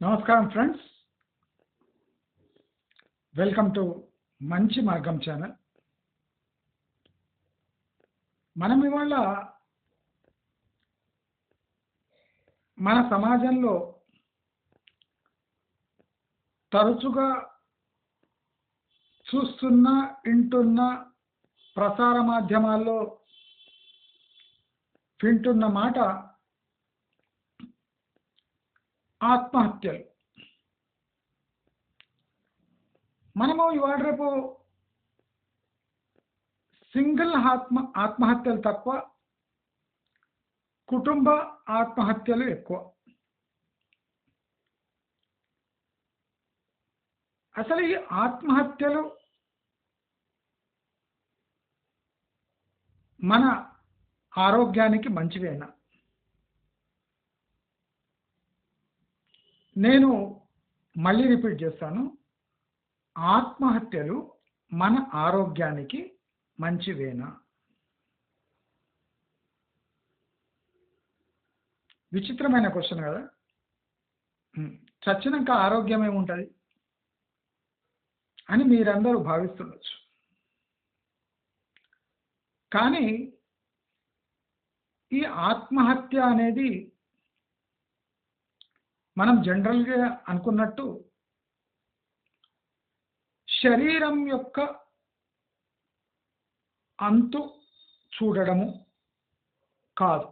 నమస్కారం friends, welcome to మంచి మార్గం ఛానల్. మనం ఇవాళ మన సమాజంలో తరచుగా చూస్తున్న, వింటున్న, ప్రసార మాధ్యమాల్లో వింటున్న మాట ఆత్మహత్యలు. మనము ఇవాళ రేపు సింగిల్ ఆత్మహత్యలు తక్కువ, కుటుంబ ఆత్మహత్యలు ఎక్కువ. అసలు ఈ ఆత్మహత్యలు మన ఆరోగ్యానికి మంచివేనా? నేను మళ్ళీ రిపీట్ చేస్తాను, ఆత్మహత్యలు మన ఆరోగ్యానికి మంచివేనా? విచిత్రమైన క్వశ్చన్ కదా. చచ్చినాక ఆరోగ్యం ఏముంటుంది అని మీరందరూ భావిస్తుండొచ్చు. కానీ ఈ ఆత్మహత్య అనేది మనం జనరల్గా అనుకున్నట్టు శరీరం యొక్క అంతు చూడడము కాదు.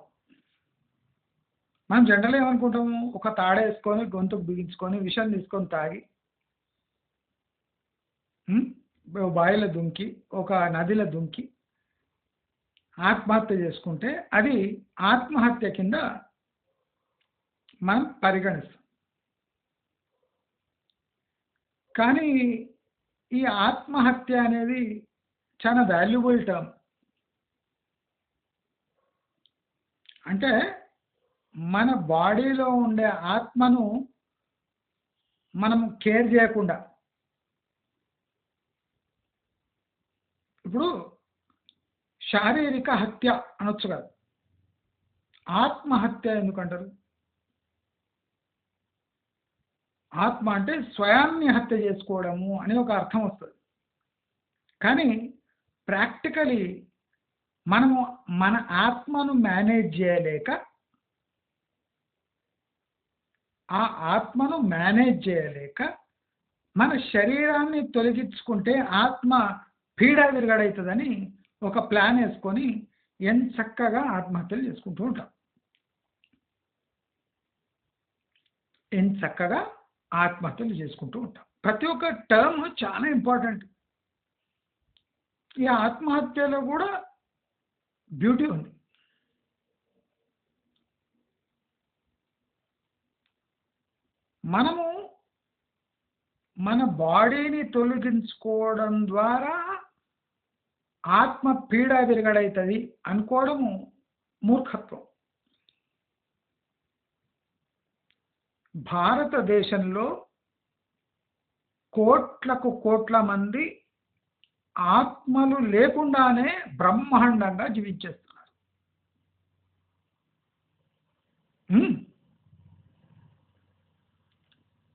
మనం జనరల్గా ఏమనుకుంటాము, ఒక తాడేసుకొని గొంతుకు బిగించుకొని విషం తీసుకొని తాగి బావిలో దుంకి, ఒక నదిలో దుంకి ఆత్మహత్య చేసుకుంటే అది ఆత్మహత్య కింద మనం పరిగణిస్తాం. కానీ ఈ ఆత్మహత్య అనేది చాలా వాల్యుబుల్ టర్మ్. అంటే మన బాడీలో ఉండే ఆత్మను మనం కేర్ చేయకుండా, ఇప్పుడు శారీరక హత్య అనొచ్చు కదా, ఆత్మహత్య ఎందుకంటారు? ఆత్మ అంటే స్వయాన్ని హత్య చేసుకోవడము అని ఒక అర్థం వస్తుంది. కానీ ప్రాక్టికలీ మనము మన ఆత్మను మేనేజ్ చేయలేక, ఆ ఆత్మను మేనేజ్ చేయలేక మన శరీరాన్ని తొలగించుకుంటే ఆత్మ పీడా విరగడవుతుందని ఒక ప్లాన్ వేసుకొని ఎంత చక్కగా ఆత్మహత్యలు చేసుకుంటూ ఉంటాం. ఎంత చక్కగా ఆత్మహత్యలు చేసుకుంటూ ఉంటాం. ప్రతి ఒక్క టర్మ్ చాలా ఇంపార్టెంట్. ఈ ఆత్మహత్యలో కూడా బ్యూటీ ఉంది. మనము మన బాడీని తొలగించుకోవడం ద్వారా ఆత్మ పీడ విరగడవుతుంది అనుకోవడము మూర్ఖత్వం. భారతదేశంలో కోట్లకు కోట్ల మంది ఆత్మలు లేకుండానే బ్రహ్మాండంగా జీవించేస్తున్నారు.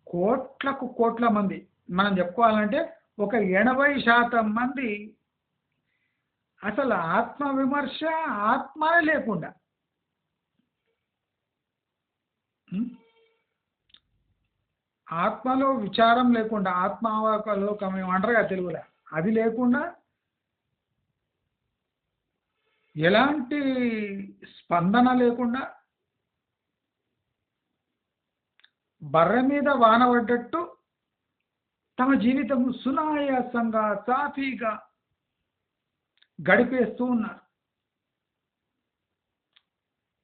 కోట్లకు కోట్ల మంది, మనం చెప్పుకోవాలంటే ఒక 80% మంది అసలు ఆత్మ విమర్శ, ఆత్మనే లేకుండా, ఆత్మలో విచారం లేకుండా, ఆత్మావలోకం ఏమంటారు కదా తెలుగులో, అది లేకుండా, ఎలాంటి స్పందన లేకుండా, బర్రె మీద వాన పడ్డట్టు తమ జీవితం సునాయాసంగా సాఫీగా గడిపేస్తూ ఉన్నారు.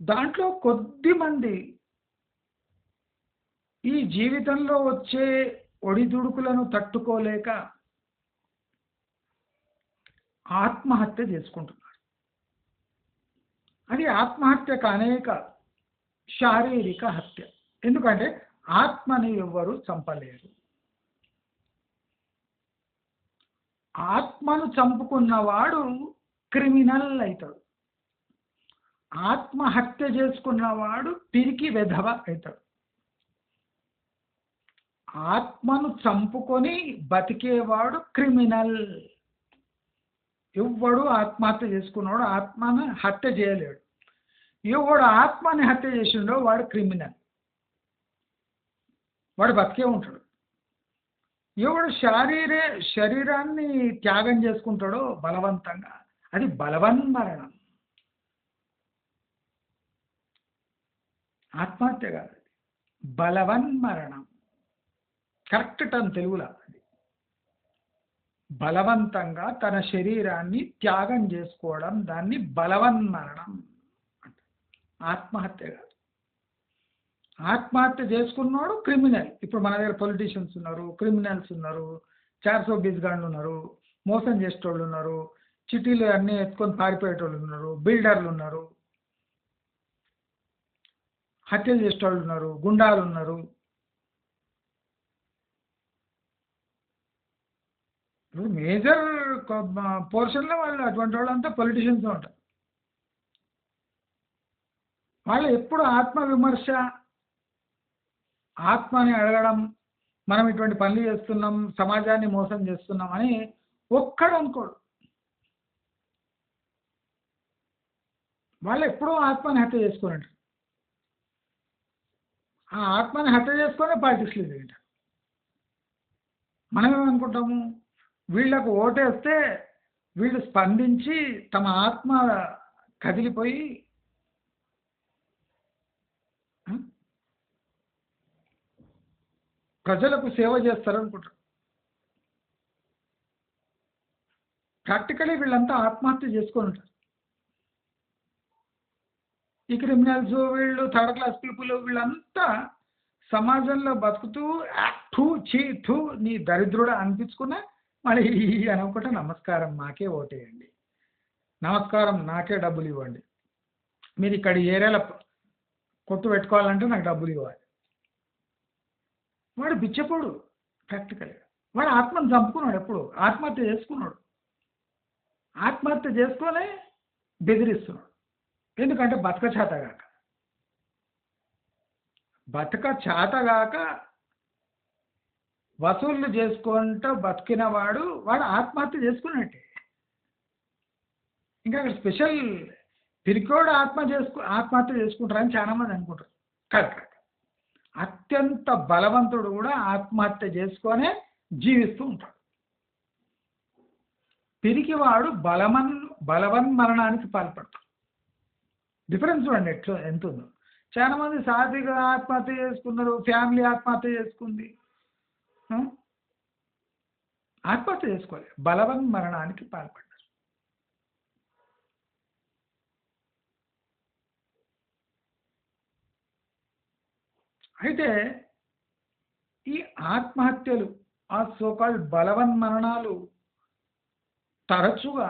దాంట్లో కొద్ది మంది ఈ జీవితంలో వచ్చే ఒడిదుడుకులను తట్టుకోలేక ఆత్మహత్య చేసుకుంటున్నారు. అది ఆత్మహత్య కానే కాదు, శారీరక హత్య. ఎందుకంటే ఆత్మని ఎవ్వరూ చంపలేరు. ఆత్మను చంపుకున్నవాడు క్రిమినల్ అవుతాడు. ఆత్మహత్య చేసుకున్నవాడు పిరికి వెధవ అవుతాడు. ఆత్మను చంపుకొని బతికేవాడు క్రిమినల్. ఎవ్వడు ఆత్మహత్య చేసుకున్నాడు ఆత్మను హత్య చేయలేడు. ఎవడు ఆత్మని హత్య చేసిండో వాడు క్రిమినల్, వాడు బతికే ఉంటాడు. ఎవడు శరీరాన్ని త్యాగం చేసుకుంటాడో బలవంతంగా, అది బలవన్మరణం, ఆత్మహత్య కాదు, బలవన్మరణం. కరెక్ట్ టర్మ్ తెలుగులో అది. బలవంతంగా తన శరీరాన్ని త్యాగం చేసుకోవడం, దాన్ని బలవన్మరణం అంట. ఆత్మహత్య కాదు. ఆత్మహత్య చేసుకున్నాడు క్రిమినల్. ఇప్పుడు మన దగ్గర పొలిటీషియన్స్ ఉన్నారు, క్రిమినల్స్ ఉన్నారు, 420 గాండ్లు ఉన్నారు, మోసం చేసేటోళ్ళు ఉన్నారు, చిటీలు అన్నీ ఎత్తుకొని పారిపోయేటోళ్ళు ఉన్నారు, బిల్డర్లు ఉన్నారు, హత్యలు చేసేటోళ్ళు ఉన్నారు, గుండాలు ఉన్నారు. ఇప్పుడు మేజర్ పోర్షన్లో వాళ్ళు అటువంటి వాళ్ళంతా పొలిటీషియన్స్ ఉంటారు. వాళ్ళు ఎప్పుడు ఆత్మ విమర్శ, ఆత్మని అడగడం, మనం ఇటువంటి పనులు చేస్తున్నాం, సమాజాన్ని మోసం చేస్తున్నాం అని ఒక్కడు అనుకోడు. వాళ్ళు ఎప్పుడూ ఆత్మని హత్య చేసుకుని ఆ ఆత్మని హత్య చేసుకునే పార్టీస్లు తింటారు. మనం ఏమనుకుంటాము, వీళ్ళకు ఓటేస్తే వీళ్ళు స్పందించి తమ ఆత్మ కదిలిపోయి ప్రజలకు సేవ చేస్తారు అనుకుంటారు. ప్రాక్టికలీ వీళ్ళంతా ఆత్మహత్య చేసుకొని ఉంటారు. ఈ క్రిమినల్స్, వీళ్ళు థర్డ్ క్లాస్ పీపుల్, వీళ్ళంతా సమాజంలో బతుకుతూ ఠూ చీ ఠూ నీ దరిద్రుడు అనిపించుకున్నా మళ్ళీ అనుకుంటే నమస్కారం నాకే ఓటేయండి, నమస్కారం నాకే డబ్బులు ఇవ్వండి, మీరు ఇక్కడ ఏరియాలో కొట్టు పెట్టుకోవాలంటే నాకు డబ్బులు ఇవ్వాలి. వాడు బిచ్చపోడు. ప్రాక్టికల్గా వాడు ఆత్మను చంపుకున్నాడు. ఎప్పుడు ఆత్మహత్య చేసుకున్నాడు. ఆత్మహత్య చేసుకొని బెదిరిస్తున్నాడు. ఎందుకంటే బతక చేతగాక, బతక చేతగాక వసూళ్ళు చేసుకుంటూ బతికిన వాడు ఆత్మహత్య చేసుకున్నట్టే. ఇంకా అక్కడ స్పెషల్ పిరికోడు ఆత్మహత్య చేసుకుంటారని చాలామంది అనుకుంటారు. కాదు, అత్యంత బలవంతుడు కూడా ఆత్మహత్య చేసుకొనే జీవిస్తూ ఉంటాడు. పిరికివాడు బలవన్మరణానికి పాల్పడతాడు. డిఫరెన్స్ చూడండి ఎంత ఉందో. చాలా మంది సాధిగా ఆత్మహత్య చేసుకున్నారు, ఫ్యామిలీ ఆత్మహత్య చేసుకుంది. ఆత్మహత్య చేసుకోవాలి, బలవన్మరణానికి పాల్పడ్డారు. అయితే ఈ ఆత్మహత్యలు, ఆ సోకాల్డ్ బలవన్మరణాలు తరచుగా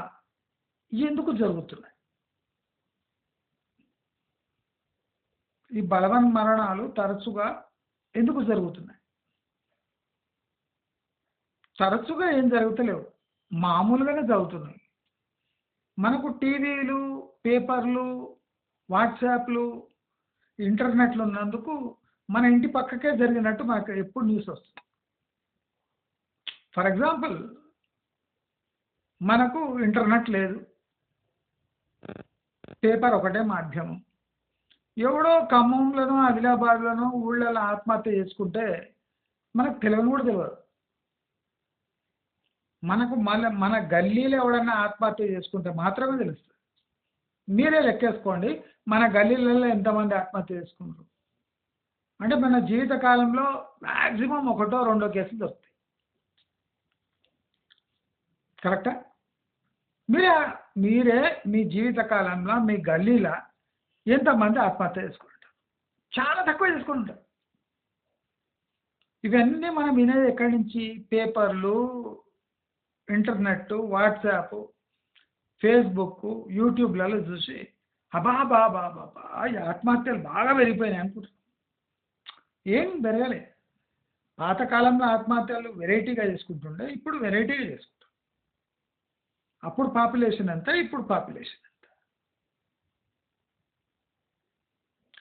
ఎందుకు జరుగుతున్నాయి? ఈ బలవన్మరణాలు తరచుగా ఎందుకు జరుగుతున్నాయి? తరచుగా ఏం జరుగుతలేవు, మామూలుగానే జరుగుతున్నాయి. మనకు టీవీలు, పేపర్లు, వాట్సాప్లు, ఇంటర్నెట్లు ఉన్నందుకు మన ఇంటి పక్కకే జరిగినట్టు మనకు ఎప్పుడు న్యూస్ వస్తుంది. ఫర్ ఎగ్జాంపుల్, మనకు ఇంటర్నెట్ లేదు, పేపర్ ఒకటే మాధ్యమం. ఎవడో ఖమ్మంలోనో ఆదిలాబాద్లోనో ఊళ్ళలో ఆత్మహత్య చేసుకుంటే మనకు తెలియని కూడా తెలియదు. మనకు మన గల్లీలో ఎవడన్నా ఆత్మహత్య చేసుకుంటే మాత్రమే తెలుస్తుంది. మీరే లెక్కేసుకోండి, మన గల్లీలలో ఎంతమంది ఆత్మహత్య చేసుకుంటారు అంటే మన జీవిత కాలంలో మ్యాక్సిమం 1-2 కేసులు దొరుకుతాయి. కరెక్టా? మీరే మీ జీవిత కాలంలో మీ గల్లీలో ఎంతమంది ఆత్మహత్య చేసుకుంటారు? చాలా తక్కువ చేసుకుంటారు. ఇవన్నీ మనం వినేది ఎక్కడి నుంచి? పేపర్లు, ఇంటర్నెట్, వాట్సాప్, ఫేస్బుక్, యూట్యూబ్లలో చూసి అబాబాబాబా ఈ ఆత్మహత్యలు బాగా పెరిగిపోయినాయి అనుకుంటున్నాం. ఏం పెరగలే. పాతకాలంలో ఆత్మహత్యలు వెరైటీగా చేసుకుంటుండే, ఇప్పుడు వెరైటీగా చేసుకుంటాం. అప్పుడు పాపులేషన్ ఎంత, ఇప్పుడు పాపులేషన్ ఎంత.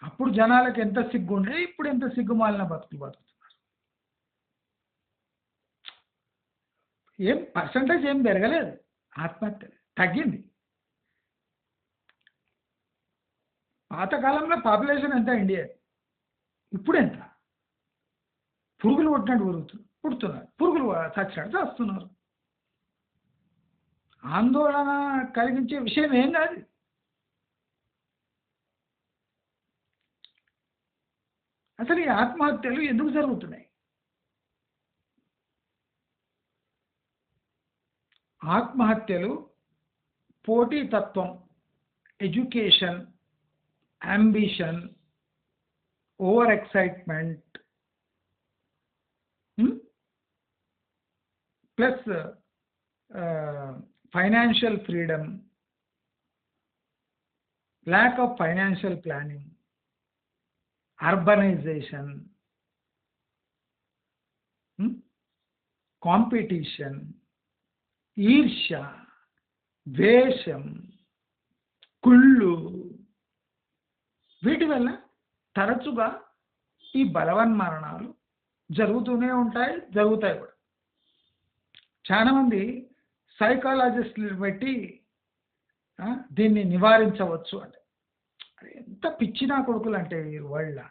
అప్పుడు జనాలకు ఎంత సిగ్గుండే, ఇప్పుడు ఎంత సిగ్గుమాలిన బతుకుతున్నారు. ఏం పర్సంటేజ్ ఏం పెరగలేదు. ఆత్మహత్య తగ్గింది. పాతకాలంలో పాపులేషన్ ఎంత ఇండియా? ఇప్పుడెంత? పురుగులు పుట్టినట్టు పుడుతున్నారు. పురుగులు చచ్చినట్టు చస్తున్నారు. ఆందోళన కలిగించే విషయం ఏం కాదు. అసలు ఈ ఆత్మహత్యలు ఎందుకు జరుగుతున్నాయి? ఆత్మహత్యలు పోటీతత్వం, education, ambition, over excitement, plus financial freedom, lack of financial planning, urbanization, competition, ఈర్ష్య, ద్వేషం, కుళ్ళు, వీటి వల్ల తరచుగా ఈ బలవన్మరణాలు జరుగుతూనే ఉంటాయి, జరుగుతాయి కూడా. చాలామంది సైకాలజిస్టులు పెట్టి దీన్ని నివారించవచ్చు అంటే, ఎంత పిచ్చినా కొడుకులు అంటే ఈ వరల్డ్.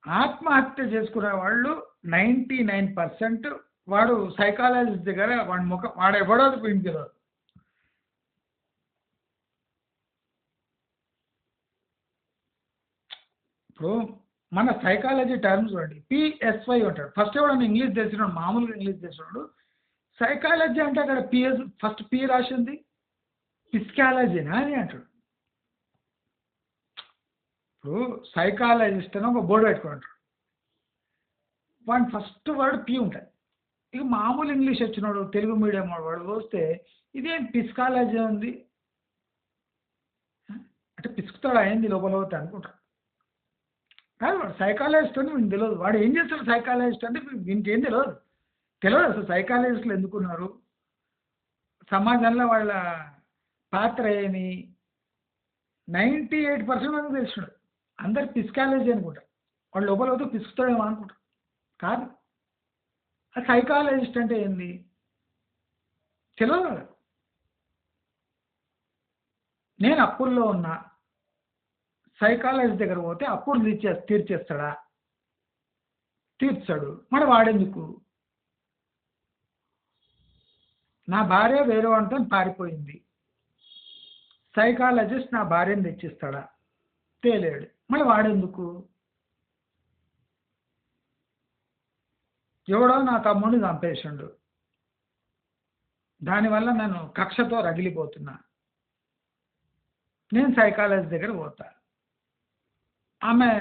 ఆత్మహత్య చేసుకునే వాళ్ళు 99% వాడు సైకాలజిస్ట్ దగ్గర వాడి ముఖం వాడు ఎవడో పోయింది. ఇప్పుడు మన సైకాలజీ టర్మ్స్ చూడండి, పిఎస్వై ఉంటాడు. ఫస్ట్ ఎవడన్నా ఇంగ్లీష్ తెలిసినాడు, మామూలుగా ఇంగ్లీష్ తెలిసినాడు. సైకాలజీ అంటే అక్కడ పిఎస్ ఫస్ట్ పి రాసింది పిస్కాలజీనా అని అంటాడు. ఇప్పుడు సైకాలజిస్ట్ అని ఒక బోర్డు పెట్టుకుంటాడు, వాడి ఫస్ట్ వర్డ్ పి ఉంటుంది. ఇక మామూలు ఇంగ్లీష్ వచ్చినాడు, తెలుగు మీడియం వాడు చూస్తే ఇదేం పిస్కాలజీ ఉంది అంటే పిసుకుతాడు అయింది లోపల పోతే అనుకుంటాడు. కాదు, వాడు సైకాలజిస్ట్ అని వీడికి తెలియదు. వాడు ఏం చేస్తాడు సైకాలజిస్ట్ అంటే వీనికి ఏం తెలియదు. అసలు సైకాలజిస్టులు ఎందుకున్నారు, సమాజంలో వాళ్ళ పాత్ర ఏమి, 98% మంది తెలిసినాడు. అందరు పిస్కాలజీ అనుకుంటారు, వాళ్ళు లోపల పోతే పిసుకుతాడేమో అనుకుంటారు. కాదు, ఆ సైకాలజిస్ట్ అంటే ఏంది తెలియదు కదా. నేను అప్పుల్లో ఉన్నా, సైకాలజిస్ట్ దగ్గర పోతే అప్పుడు తీర్చేస్తాడా? తీర్చాడు, మరి వాడెందుకు? నా భార్య వేరే వాడితో పారిపోయింది, సైకాలజిస్ట్ నా భార్యను తెచ్చిస్తాడా? తేలేడు, మరి వాడెందుకు? ఎవడో నా తమ్ముడిని చంపేసిండు, దానివల్ల నేను కక్షతో రగిలిపోతున్నా, నేను సైకాలజిస్ట్ దగ్గర పోతా. ఆమె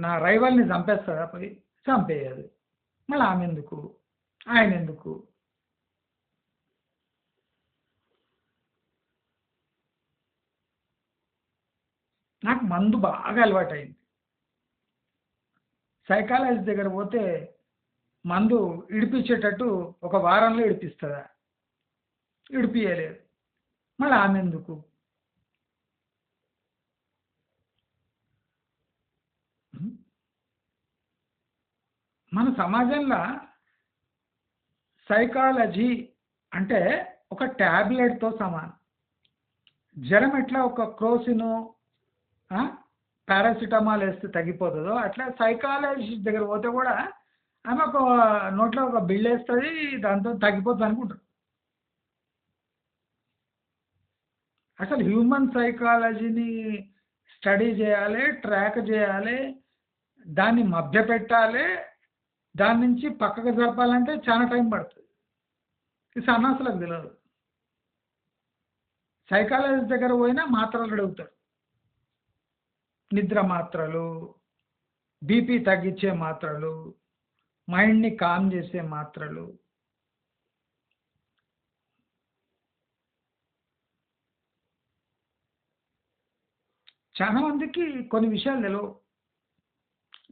నా రైవల్ని చంపేస్తుందా? పోయి చంపేయదు, మళ్ళీ ఆమె ఎందుకు, ఆయన ఎందుకు? నాకు మందు బాగా అలవాటైంది. సైకాలజిస్ట్ దగ్గర పోతే మందు ఇడిపించేటట్టు ఒక వారంలో ఇడిపిస్తుందా? ఇడిపియలేదు, మళ్ళీ ఆమె ఎందుకు? మన సమాజంలో సైకాలజీ అంటే ఒక ట్యాబ్లెట్తో సమానం. జ్వరం ఎట్లా ఒక క్రోసిను పారాసిటమాల్ వేస్తే తగ్గిపోతుందో అట్లా సైకాలజిస్ట్ దగ్గర పోతే కూడా ఆమె ఒక నోట్లో ఒక బిల్ వేస్తుంది, దాంతో తగ్గిపోతుంది అనుకుంటారు. అసలు హ్యూమన్ సైకాలజీని స్టడీ చేయాలి, ట్రాక్ చేయాలి, దాన్ని మభ్యపెట్టాలి, దాని నుంచి పక్కకు జరపాలంటే చాలా టైం పడుతుంది. ఈ సన్నాసులకు తెలియదు. సైకాలజిస్ట్ దగ్గర పోయినా మాత్రలు అడుగుతారు, నిద్ర మాత్రలు, బీపీ తగ్గించే మాత్రలు, మైండ్ని కామ్ చేసే మాత్రలు. చాలా మందికి కొన్ని విషయాలు తెలియవు,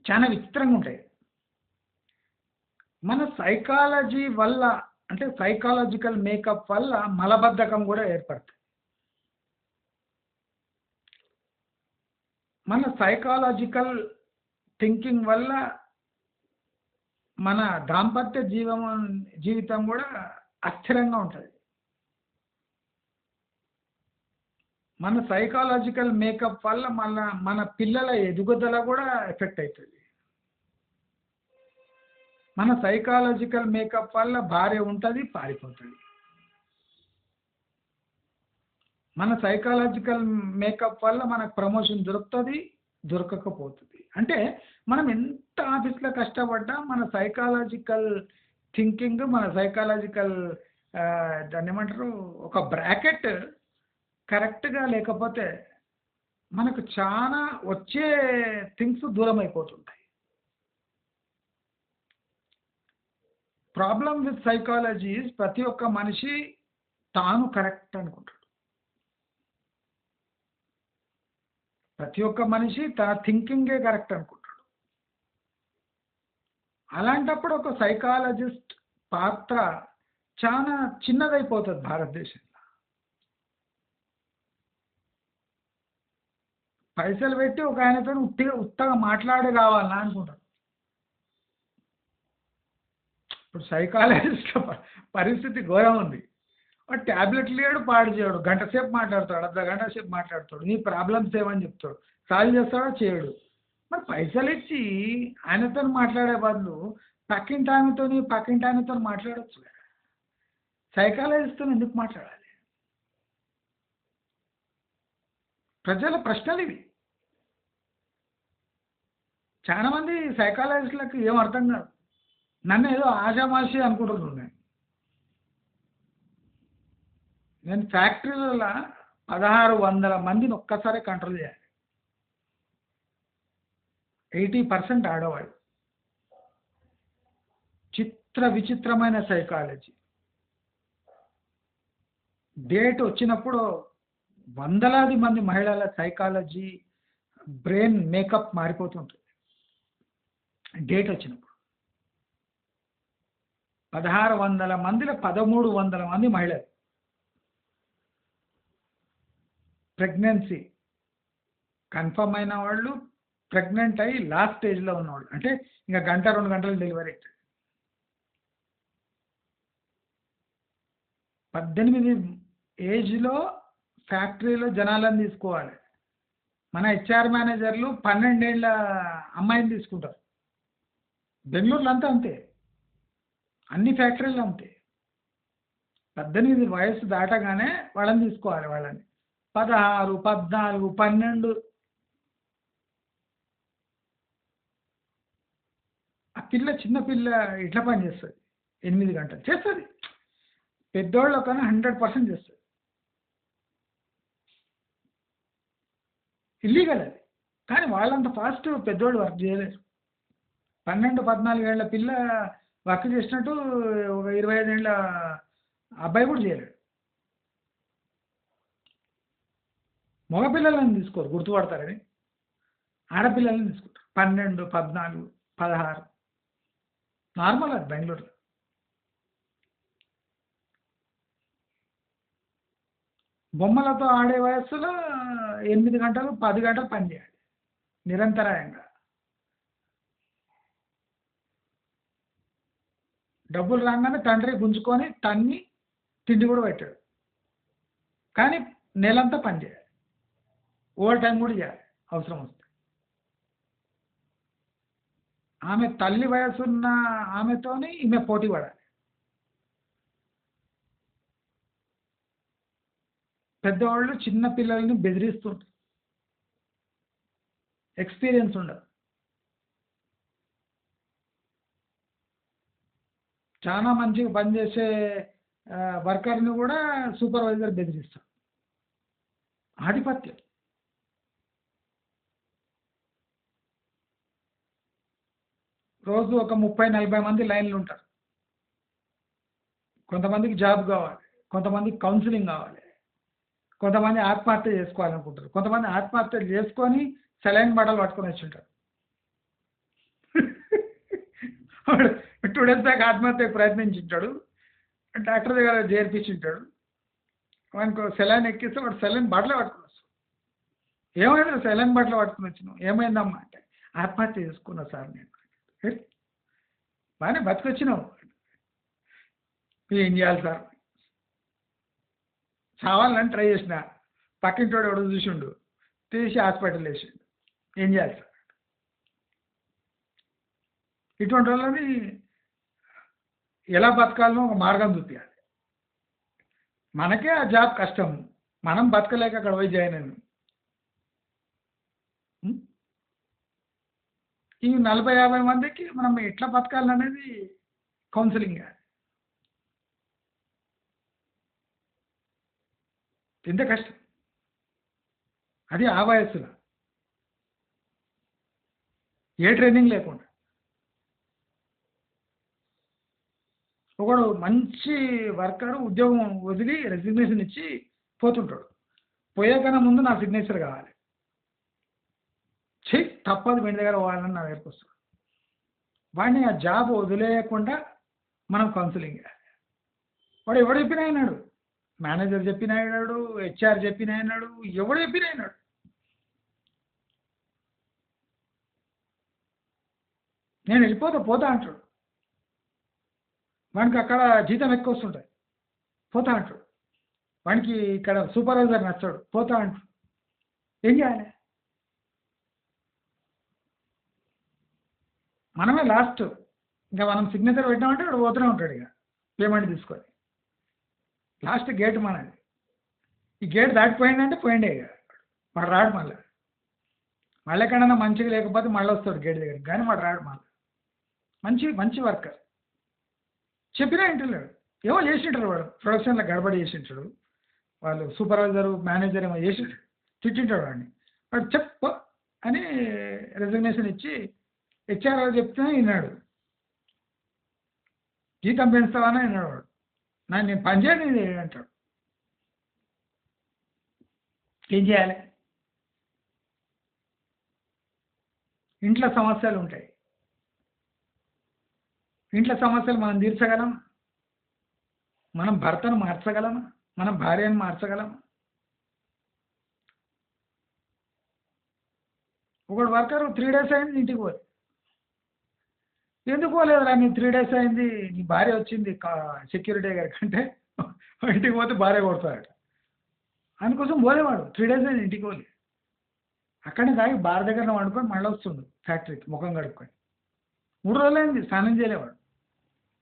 చాలా విచిత్రంగా ఉంటాయి. మన సైకాలజీ వల్ల అంటే సైకాలజికల్ మేకప్ వల్ల మలబద్ధకం కూడా ఏర్పడుతుంది. మన సైకాలజికల్ థింకింగ్ వల్ల మన దాంపత్య జీవితం కూడా అస్థిరంగా ఉంటుంది. మన సైకాలజికల్ మేకప్ వల్ల మన పిల్లల ఎదుగుదల కూడా ఎఫెక్ట్ అవుతుంది. మన సైకాలజికల్ మేకప్ వల్ల భార్య ఉంటుంది, పారిపోతుంది. మన సైకాలజికల్ మేకప్ వల్ల మనకు ప్రమోషన్ దొరుకుతుంది, దొరకకపోతుంది. అంటే మనం ఎంత ఆఫీస్లో కష్టపడ్డా మన సైకాలజికల్ థింకింగ్, మన సైకాలజికల్ దాన్ని ఏమంటారు, ఒక బ్రాకెట్ కరెక్ట్గా లేకపోతే మనకు చాలా వచ్చే థింగ్స్ దూరం అయిపోతుంటాయి. ప్రాబ్లం విత్ సైకాలజీ ప్రతి ఒక్క మనిషి తాను కరెక్ట్ అనుకుంటాడు. ప్రతి ఒక్క మనిషి తన థింకింగే కరెక్ట్ అనుకుంటాడు. అలాంటప్పుడు ఒక సైకాలజిస్ట్ పాత్ర చాలా చిన్నదైపోతుంది భారతదేశంలో. పైసలు పెట్టి ఒక ఆయనతో ఉత్తగా మాట్లాడి రావాలన్నా అనుకుంటారు. ఇప్పుడు సైకాలజిస్ట్ పరిస్థితి ఘోరం ఉంది. వాడు ట్యాబ్లెట్లు లేడు, పాడు చేయడు, గంట సేపు మాట్లాడతాడు, అర్ధ గంట సేపు మాట్లాడతాడు, నీ ప్రాబ్లమ్స్ ఏమని చెప్తాడు, సాల్వ్ చేస్తాడో చేయడు. మరి పైసలు ఇచ్చి ఆయనతో మాట్లాడే బదులు పక్కింటి ఆయనతో మాట్లాడచ్చు. సైకాలజిస్ట్తో ఎందుకు మాట్లాడాలి? ప్రజల ప్రశ్నలు ఇవి. చాలా మంది సైకాలజిస్టులకు ఏం అర్థం కాదు. నన్ను ఏదో ఆషామాషి అనుకుంటున్నాను. నేను ఫ్యాక్టరీలలో 1600 మందిని ఒక్కసారి కంట్రోల్ చేయాలి. 80% ఆడవాళ్ళు. విచిత్రమైన సైకాలజీ. డేట్ వచ్చినప్పుడు వందలాది మంది మహిళల సైకాలజీ, బ్రెయిన్ మేకప్ మారిపోతుంటుంది. డేట్ వచ్చినప్పుడు 1600 మందిలో 1300 మంది మహిళలు. ప్రెగ్నెన్సీ కన్ఫర్మ్ అయిన వాళ్ళు, ప్రెగ్నెంట్ అయ్యి లాస్ట్ స్టేజ్లో ఉన్నవాళ్ళు, అంటే ఇంకా గంట 2 గంటలు డెలివరీ అవుతుంది. 18 ఏజ్లో ఫ్యాక్టరీలో జనాలను తీసుకోవాలి. మన హెచ్ఆర్ మేనేజర్లు 12 ఏళ్ళ అమ్మాయిని తీసుకుంటారు. బెంగళూరులో అంతా అంతే, అన్ని ఫ్యాక్టరీలు అంతే. 18 వయసు దాటగానే వాళ్ళని తీసుకోవాలి. వాళ్ళని 16, 14, 12 ఆ చిన్న పిల్ల ఇట్లా పని చేస్తుంది. 8 గంటలు చేస్తుంది. పెద్దోళ్ళ కన్నా 100% చేస్తుంది. ఇల్లీగల్ అది. కానీ వాళ్ళంత ఫాస్ట్ పెద్దోళ్ళు వర్క్ చేయలేరు. 12, 14 ఏళ్ళ పిల్ల వర్క్ చేసినట్టు ఒక 25 ఏళ్ళ అబ్బాయి కూడా చేయలేడు. మగపిల్లలను తీసుకోరు, గుర్తుపడతారని. ఆడపిల్లలని తీసుకుంటారు. 12, 14, 16 నార్మల్ అది బెంగళూరులో. బొమ్మలతో ఆడే వయస్సులో 8 గంటలు 10 గంటలు పని చేయాలి నిరంతరాయంగా. డబ్బులు రాగానే తండ్రి గుంజుకొని తన్ని తిండి కూడా పెట్టాడు. కానీ నెలంతా పని చేయాలి, ఓవర్ టైం కూడా చేయాలి అవసరం వస్తే. ఆమె తల్లి వయసున్న ఆమెతోని ఈమె పోటీ పడాలి. పెద్దవాళ్ళు చిన్న పిల్లల్ని బెదిరిస్తుంటారు. ఎక్స్పీరియన్స్ ఉండదు. చాలా మంచిగా పనిచేసే వర్కర్ని కూడా సూపర్వైజర్ బెదిరిస్తారు. ఆధిపత్యం. రోజు ఒక 30-40 మంది లైన్లు ఉంటారు. కొంతమందికి జాబ్ కావాలి, కొంతమందికి కౌన్సిలింగ్ కావాలి, కొంతమంది ఆత్మహత్య చేసుకోవాలనుకుంటారు, కొంతమంది ఆత్మహత్య చేసుకొని సెలైన్ బట్టలు పట్టుకొని వచ్చి ఉంటారు. 2 days బ్యాక్ ఆత్మహత్యకు ప్రయత్నించుంటాడు, డాక్టర్ దగ్గర చేర్పించుంటాడు. వానికి సెలైన్ ఎక్కిస్తే వాడు సెలైన్ బట్టలు పట్టుకుని వస్తాడు. ఏమైనా సెలైన్ బట్టలు పట్టుకుని వచ్చినావు, ఏమైందమ్మా అంటే ఆత్మహత్య చేసుకున్నా సార్ నేను. బాగానే బతికొచ్చినావు, ఏం చేయాలి సార్? చావాలని ట్రై చేసిన, పక్కింటోడు ఎవడో చూసిండు, తీసి హాస్పిటల్ వేసిండు. ఏం చేయాలి సార్? ఇటువంటి వాళ్ళని ఎలా బతకాలనో ఒక మార్గం చూపించాలి. మనకే ఆ జాబ్ కష్టం, మనం బతకలేక అక్కడ పోయి జాయిన్ అయినాం. ఈ 40-50 మందికి మనం ఎట్లా బతకాలనేది కౌన్సిలింగ్. ఎంత కష్టం అది ఆ వయస్సులో, ఏ ట్రైనింగ్ లేకుండా. ఒకడు మంచి వర్కర్ ఉద్యోగం వదిలి రెసిగ్నేషన్ ఇచ్చి పోతుంటాడు. పోయాకన్నా ముందు నా సిగ్నేచర్ కావాలి, తప్పదు మీ దగ్గర పోవాలని నా దగ్గరకు వస్తాడు. వాడిని ఆ జాబ్ వదిలేయకుండా మనం కౌన్సిలింగ్ చేయాలి. వాడు ఎవడు చెప్పినా అయినాడు, మేనేజర్ చెప్పిన అయినాడు, హెచ్ఆర్ చెప్పిన అయినాడు, ఎవడు చెప్పిన అయినాడు. నేను పోతా అంటాడు. వానికి అక్కడ జీతం ఎక్కువ వస్తుంటుంది, పోతా అంటాడు. వానికి ఇక్కడ సూపర్వైజర్ నచ్చాడు, పోతా అంటాడు. ఏం చేయాలి? మనమే లాస్ట్. ఇంకా మనం సిగ్నేచర్ పెట్టామంటే ఇక్కడ పోతూనే ఉంటాడు, ఇక పేమెంట్ తీసుకొని. లాస్ట్ గేట్ మనది. ఈ గేట్ దాటిపోయిందంటే పోయిండే, ఇక వాడు రాడు మళ్ళీ. మళ్ళీ ఎక్కడన్నా మంచిగా లేకపోతే మళ్ళీ వస్తాడు గేట్ దగ్గర, కానీ వాడు రాడు మళ్ళీ. మంచి వర్కర్ చెప్పినా ఇంటలేడు. ఏమో చేసింటారు, వాడు ప్రొడక్షన్లో గడబడి చేసింటాడు, వాళ్ళు సూపర్వైజరు మేనేజర్ ఏమో చేసి తిట్టింటాడు వాడిని. వాడు చెప్ప అని రెసిగ్నేషన్ ఇచ్చి హెచ్ఆర్ చెప్తే విన్నాడు. జీతం పెంచుతావని విన్నాడు వాడు. నేను పని చేయని అంటాడు. ఏం చేయాలి? ఇంట్లో సమస్యలు ఉంటాయి, ఇంట్లో సమస్యలు మనం తీర్చగలం? మనం భర్తను మార్చగలమా? మనం భార్యను మార్చగలమా? ఒకడు వర్కర్ 3 days అయింది ఇంటికి పోయి, ఎందుకు పోలేదురా నీ 3 days అయింది, నీ భార్య వచ్చింది సెక్యూరిటీ గారికి అంటే ఇంటికి పోతే భార్య కొడతాడు. అందుకోసం పోలేవాడు 3 days అయింది ఇంటికి పోలే. అక్కడే తాగి బార్ దగ్గర వండుకొని మళ్ళీ వస్తుండు ఫ్యాక్టరీకి ముఖం కడుక్కొని. 3 రోజులు అయింది స్నానం చేయలేవాడు,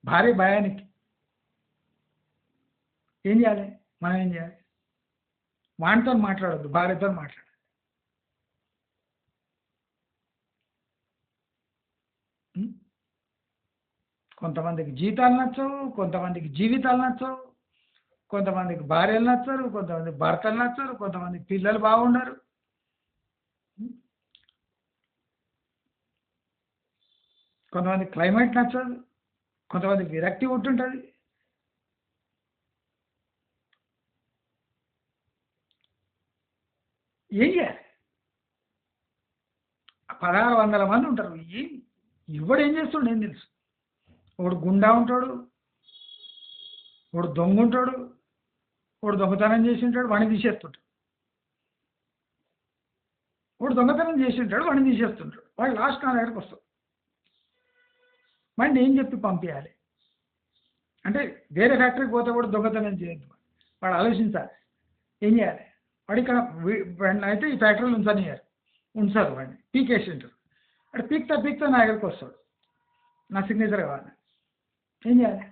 భార్య భయానికి. ఏం చేయాలి? మనం ఏం చేయాలి? వాడితో మాట్లాడద్దు, భార్యతో మాట్లాడాలి. కొంతమందికి జీతాలు నచ్చవు, కొంతమందికి జీవితాలు నచ్చవు, కొంతమందికి భార్యలు నచ్చరు, కొంతమందికి భర్తలు నచ్చరు, కొంతమందికి పిల్లలు బాగుండరు. కొంతమందికి క్లైమేట్ నచ్చదు, కొంతమందికి విరక్తి ఉంటుంటుంది. ఏం చేయాలి? 1600 మంది ఉంటారు. ఎవడు ఏం చేస్తుండే ఏం తెలుసు? ఒకడు గుండా ఉంటాడు, ఒకడు దొంగ ఉంటాడు, ఒకడు దొంగతనం చేసి ఉంటాడు, వాడిని తీసేస్తుంటాడు. ఒకడు దొంగతనం చేసి ఉంటాడు, వాడిని తీసేస్తుంటాడు. వాడు లాస్ట్ నా దగ్గరకు వస్తాడు. వాడిని ఏం చెప్పి పంపించాలి అంటే, వేరే ఫ్యాక్టరీకి పోతే కూడా దొంగతనం చేయొద్దు. వాడు ఆలోచించాలి ఏం చేయాలి. వాడు ఇక్కడ వాడిని అయితే ఈ ఫ్యాక్టరీలో ఉంచారు, వాడిని పీకేసి ఉంటారు. వాడు పీక్తా నా దగ్గరకు వస్తాడు, నా సిగ్నేచర్ కావాలి. ఏం చేయాలి?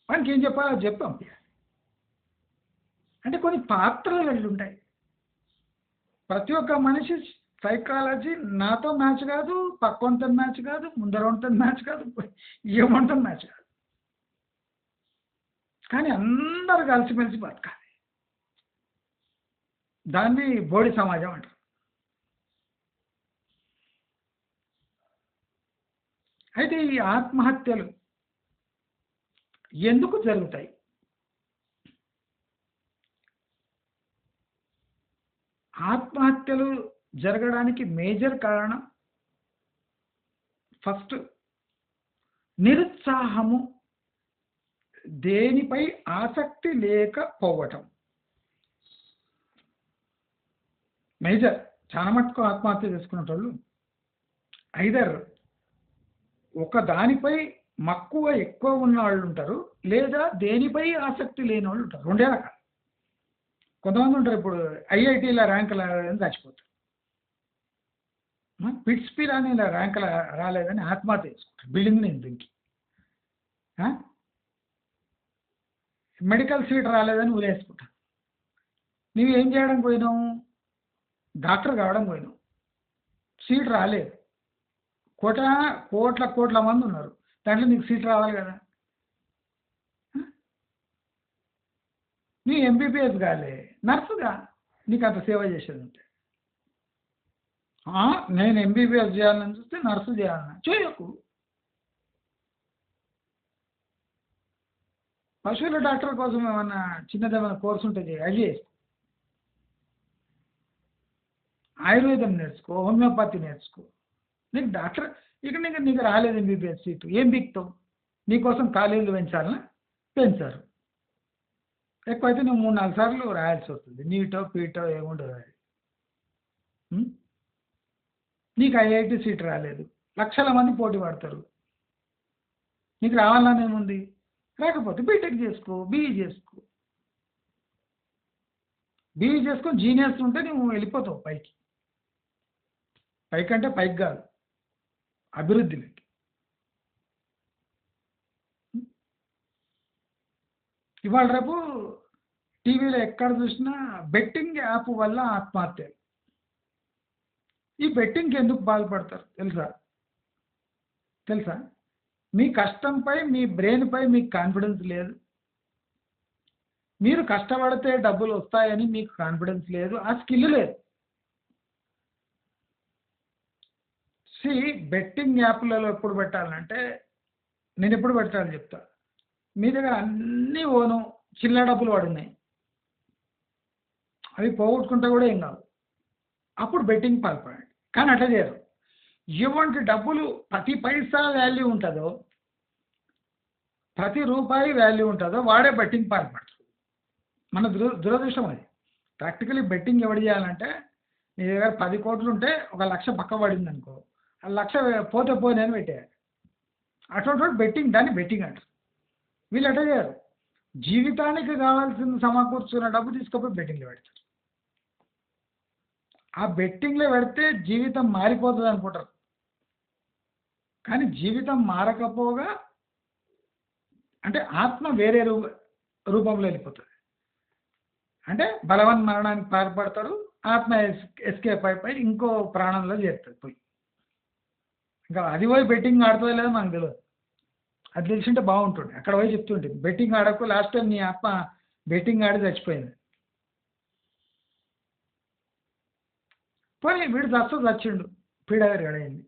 వానికి ఏం చెప్పాలో చెప్పి పంపించాలి. అంటే కొన్ని పాత్రలు ఉంటాయి. ప్రతి ఒక్క మనిషి సైకాలజీ నాతో మ్యాచ్ కాదు, పక్కంతో మ్యాచ్ కాదు, ముందర ఉంటుంది మ్యాచ్ కాదు, ఏమంటుంది మ్యాచ్ కాదు. కానీ అందరు కలిసిమెలిసి బతకాలి. దాన్ని బోడి సమాజం అంటారు. అయితే ఈ ఆత్మహత్యలు ఎందుకు జరుగుతాయి? ఆత్మహత్యలు జరగడానికి మేజర్ కారణం ఫస్ట్ నిరుత్సాహము, దేనిపై ఆసక్తి లేకపోవటం మేజర్. చాలా మటుకు ఆత్మహత్య చేసుకునేటోళ్ళు ఐదర్ ఒక దానిపై మక్కువ ఎక్కువ ఉన్న వాళ్ళు ఉంటారు, లేదా దేనిపై ఆసక్తి లేని వాళ్ళు ఉంటారు. రెండే రకాలు. కొంతమంది ఉంటారు, ఇప్పుడు ఐఐటీల ర్యాంకులు రాలేదని చచ్చిపోతారు, పిట్స్ పిరానీల ర్యాంకులు రాలేదని ఆత్మహత్య చేసుకుంటారు బిల్డింగ్ నేను దుంకి. మెడికల్ సీట్ రాలేదని ఊరేసుకుంటారు. నువ్వు ఏం చేయడం పోయినావు? డాక్టర్ కావడం పోయినావు, సీట్ రాలేదు. కోట్ల కోట్ల మంది ఉన్నారు, దాంట్లో నీకు సీట్ రావాలి కదా. నీ ఎంబీబీఎస్ కాలే, నర్సుగా నీకు అంత సేవ చేసేది ఉంటే. నేను ఎంబీబీఎస్ చేయాలని చూస్తే నర్సు చేయాలన్నా చేయకు. పశువుల డాక్టర్ కోసం ఏమన్నా చిన్నదేమైనా కోర్సు ఉంటే చేయి, అది చేసుకో. ఆయుర్వేదం నేర్చుకో, హోమియోపతి నేర్చుకో. నీకు డాక్టర్ ఇక నీకు రాలేదు ఎంబీబీఎస్ సీటు, ఏం బిక్తావు? నీకోసం కాలేజీలు పెంచాలన్నా పెంచారు. ఎక్కువైతే నువ్వు 3-4 సార్లు రాయాల్సి వస్తుంది, నీటో పీటో ఏముండదు అది. నీకు ఐఐటి సీట్ రాలేదు, లక్షల మంది పోటీ పడతారు, నీకు రావాలని ఏముంది? రాకపోతే బీటెక్ చేసుకో, బీఈ చేసుకో. బీఈ చేసుకొని జీనియస్ ఉంటే నువ్వు వెళ్ళిపోతావు పైకి. పైకంటే పైకి కాదు, అభివృద్ధిలోకి. ఇవాళ రేపు టీవీలో ఎక్కడ చూసినా బెట్టింగ్ యాప్ వల్ల ఆత్మహత్యలు. ఈ బెట్టింగ్కి ఎందుకు బాధపడతారు తెలుసా? మీ కష్టంపై, మీ బ్రెయిన్పై మీకు కాన్ఫిడెన్స్ లేదు. మీరు కష్టపడితే డబ్బులు వస్తాయని మీకు కాన్ఫిడెన్స్ లేదు, ఆ స్కిల్ లేదు. బెట్టింగ్ యాప్లలో ఎప్పుడు పెట్టాలంటే, నేను ఎప్పుడు పెట్టాలని చెప్తా. మీ దగ్గర అన్నీ ఓను చిల్ల డబ్బులు పడున్నాయి, అవి పోగొట్టుకుంటే కూడా ఏం కాదు, అప్పుడు బెట్టింగ్ పాల్పడండి. కానీ అట్లా చేయరు. ఎటువంటి డబ్బులు ప్రతి పైసా వాల్యూ ఉంటుందో, ప్రతి రూపాయి వాల్యూ ఉంటుందో వాడే బెట్టింగ్ పాల్పడతారు. మన దురదృష్టం అది. ప్రాక్టికలీ బెట్టింగ్ ఎవడు చేయాలంటే, నీ దగ్గర 10 కోట్లు ఉంటే 1 లక్ష పక్క పడింది అనుకో, ఆ 1 లక్ష పోతే పోనే పెట్టేయాలి. అటువంటి బెట్టింగ్, దాన్ని బెట్టింగ్ అంటారు. వీళ్ళు అట్లా చేయరు. జీవితానికి కావాల్సిన సమకూర్చున్న డబ్బు తీసుకుపోయి బెట్టింగ్లో పెడతారు. ఆ బెట్టింగ్లో పెడితే జీవితం మారిపోతుంది అనుకుంటారు, కానీ జీవితం మారకపోగా అంటే ఆత్మ వేరే రూపంలో వెళ్ళిపోతుంది. అంటే బలవన్ మరణానికి పాల్పడతారు, ఆత్మ ఎస్కేప్ అయిపోయి ఇంకో ప్రాణంలో చేరుతుంది పోయి. ఇంకా అది పోయి బెట్టింగ్ ఆడుతుందో లేదో మనకు తెలియదు. అది తెలిసింటే బాగుంటుంది, అక్కడ పోయి చెప్తుంటుంది బెట్టింగ్ ఆడకు, లాస్ట్ టైం నీ ఆత్మ బెట్టింగ్ ఆడి చచ్చిపోయింది. పోయి వీడు చచ్చిండు, పీడగారి గడైంది.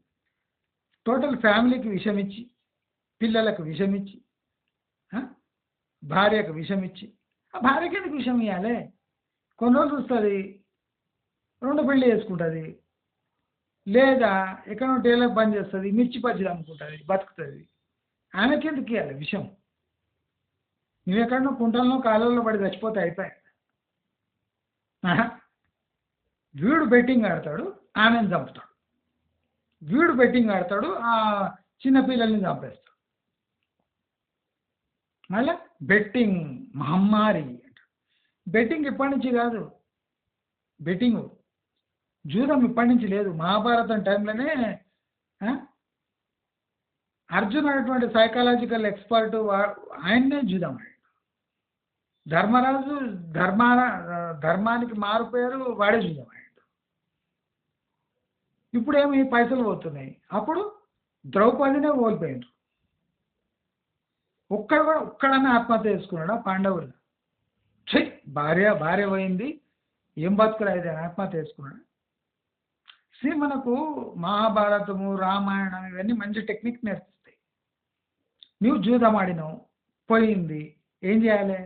టోటల్ ఫ్యామిలీకి విషం ఇచ్చి, పిల్లలకు విషం ఇచ్చి, భార్యకు విషం ఇచ్చి, ఆ భార్యకి ఎందుకు విషం ఇవ్వాలి? కొన్ని రోజులు చూస్తుంది, 2 పెళ్ళి చేసుకుంటుంది, లేదా ఎక్కడో టైలర్ పని చేస్తుంది, మిర్చి బజ్జీలు అమ్ముకుంటుంది, బతుకుతుంది. ఆమెకి ఎందుకు ఇవ్వాలి విషం? నువ్వెక్కడో కుంటల్లో కాలువలో పడి చచ్చిపోతే అయిపోయాయి. వీడు బెట్టింగ్ ఆడతాడు, ఆమెను చంపుతాడు. వీడు బెట్టింగ్ ఆడతాడు, ఆ చిన్నపిల్లల్ని చంపేస్తాడు. మళ్ళీ బెట్టింగ్ మహమ్మారి అంటాడు. బెట్టింగ్ ఇప్పటి నుంచి కాదు, బెట్టింగ్ జూదం ఇప్పటి నుంచి లేదు. మహాభారతం టైంలోనే అర్జున్ అనేటువంటి సైకాలజికల్ ఎక్స్పర్ట్ ఆయన్నే జూదం ఆడాడు. ధర్మరాజు ధర్మానికి మారుపోయారు, వాడే జూదం ఆడాడు. ఇప్పుడు ఏమి పైసలు పోతున్నాయి, అప్పుడు ద్రౌపదినే ఓడిపోయినారు. ఒక్కడన్నా ఆత్మహత్య చేసుకున్నాడా పాండవులు? భార్య పోయింది, ఏం బతుకులు అయితే ఆత్మహత్య చేసుకున్నాడు. మనకు మహాభారతము, రామాయణం ఇవన్నీ మంచి టెక్నిక్ నేర్పిస్తాయి. నువ్వు జూదం ఆడినావు, పోయింది, ఏం చేయాలి?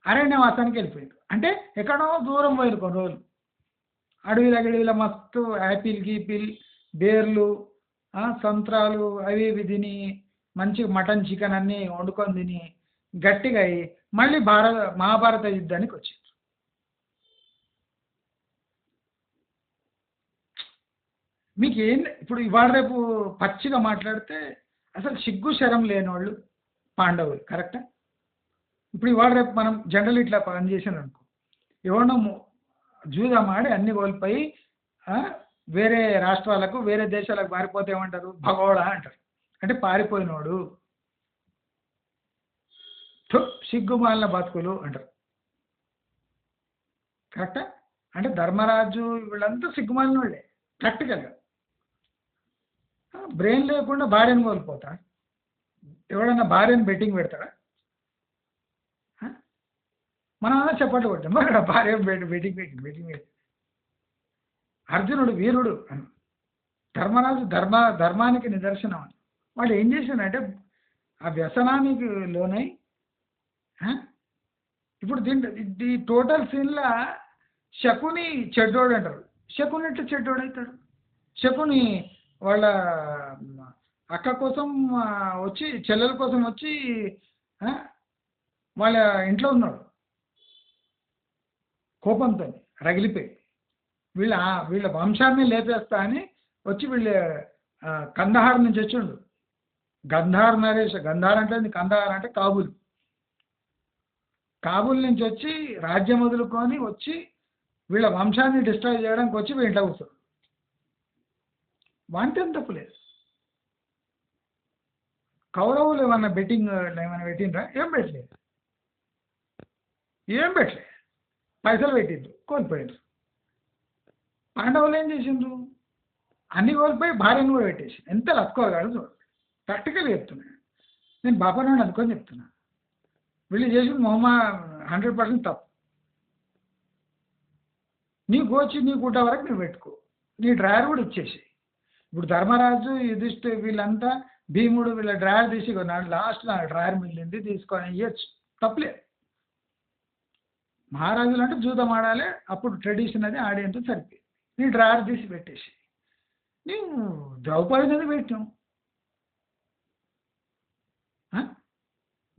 అరణ్యవాసానికి వెళ్ళిపోయారు. అంటే ఎక్కడో దూరం పోయారు కొన్ని రోజులు, అడవిలో మస్తు యాపిల్ గీపిల్, బేర్లు, సంత్రాలు అవి ఇవి తిని, మంచి మటన్ చికెన్ అన్నీ వండుకొని తిని గట్టిగా అయ్యి మళ్ళీ మహాభారత యుద్ధానికి వచ్చారు. మీకు ఏం ఇప్పుడు ఇవాళ రేపు పచ్చిగా మాట్లాడితే అసలు సిగ్గు శరం లేనోళ్ళు పాండవులు, కరెక్టా? ఇప్పుడు ఇవాళ రేపు మనం జనరల్ ఇట్లా పని చేసాను అనుకో, ఎవరినో జూదమాడి అన్ని కోల్పోయి ఆ, వేరే రాష్ట్రాలకు వేరే దేశాలకు పారిపోతే ఏమంటారు? భగోడా అంటారు. అంటే పారిపోయినోడు, థు, సిగ్గుమాలిన బతుకులు అంటారు. కరెక్టా? అంటే ధర్మరాజు వీళ్ళంతా సిగ్గుమాలిన వాళ్ళే ప్రాక్టికల్గా. బ్రెయిన్ లేకుండా భార్యను కోల్పోతా? ఎవడన్నా భార్యను బెట్టింగ్ పెడతాడా? ఆ? మనం అలా చెప్పట్లు కొట్టాం, మరి భార్య బెట్టింగ్ పెట్టి అర్జునుడు వీరుడు అని, ధర్మరాజు ధర్మానికి నిదర్శనం అని. వాడు ఏం చేశాడంటే ఆ వ్యసనానికి లోనై ఆ, ఇప్పుడు ఈ టోటల్ సీన్లో శకుని చెడ్డోడు అంటారు. శకుని ఎట్లా చెడ్డోడు అవుతాడు? శకుని వాళ్ళ అక్క కోసం వచ్చి, చెల్లెల కోసం వచ్చి ఆ, వాళ్ళ ఇంట్లో ఉన్నాడు కోపంతో రగిలిపోయి, వీళ్ళ వంశాన్ని లేపేస్తా అని వచ్చి వీళ్ళ కందహార్ నుంచి వచ్చిండు. గంధార్ నరేష్, గంధార్ అంటే కందహార్ అంటే కాబూల్, కాబూల్ నుంచి వచ్చి రాజ్యం వదులుకొని వచ్చి వీళ్ళ వంశాన్ని డిస్ట్రాయ్ చేయడానికి వచ్చి వీళ్ళ ఇంట్లో కూర్చోడు. వాంటేం తప్పులేదు. కౌరవులు ఏమన్నా బెట్టింగ్ ఏమైనా పెట్టిండ్రా? ఏం పెట్టలేదు, ఏం పెట్టలేదు. పైసలు పెట్టిండ్రు, కోల్పోయిండ్రు. పాండవులు ఏం చేసిండ్రు? అన్ని కోల్పోయి భార్యను కూడా పెట్టేసి ఎంత లక్కోగాడు చూడండి. ప్రాక్టికల్గా చెప్తున్నా, నేను బాబాను అనుకొని చెప్తున్నా. వీళ్ళు చేసింది మొహమ్మా 100% తప్పు. నీ గోచి నీ గుడ్డ వరకు నువ్వు పెట్టుకో, నీ డ్రాయర్ కూడా ఇచ్చేసి. ఇప్పుడు ధర్మరాజు యుధిష్ఠిర్ వీళ్ళంతా భీముడు వీళ్ళ డ్రాయర్ తీసి కొన్నాడు, లాస్ట్ నా డ్రాయర్ మిగిలింది తీసుకొని ఇవ్వచ్చు, తప్పలేదు. మహారాజులు అంటే జూదం ఆడాలి, అప్పుడు ట్రెడిషన్ అది ఆడేంత సరిపోయింది. నీ డ్రాయర్ తీసి పెట్టేసి నీవు ద్రౌపది అనేది పెట్టావు.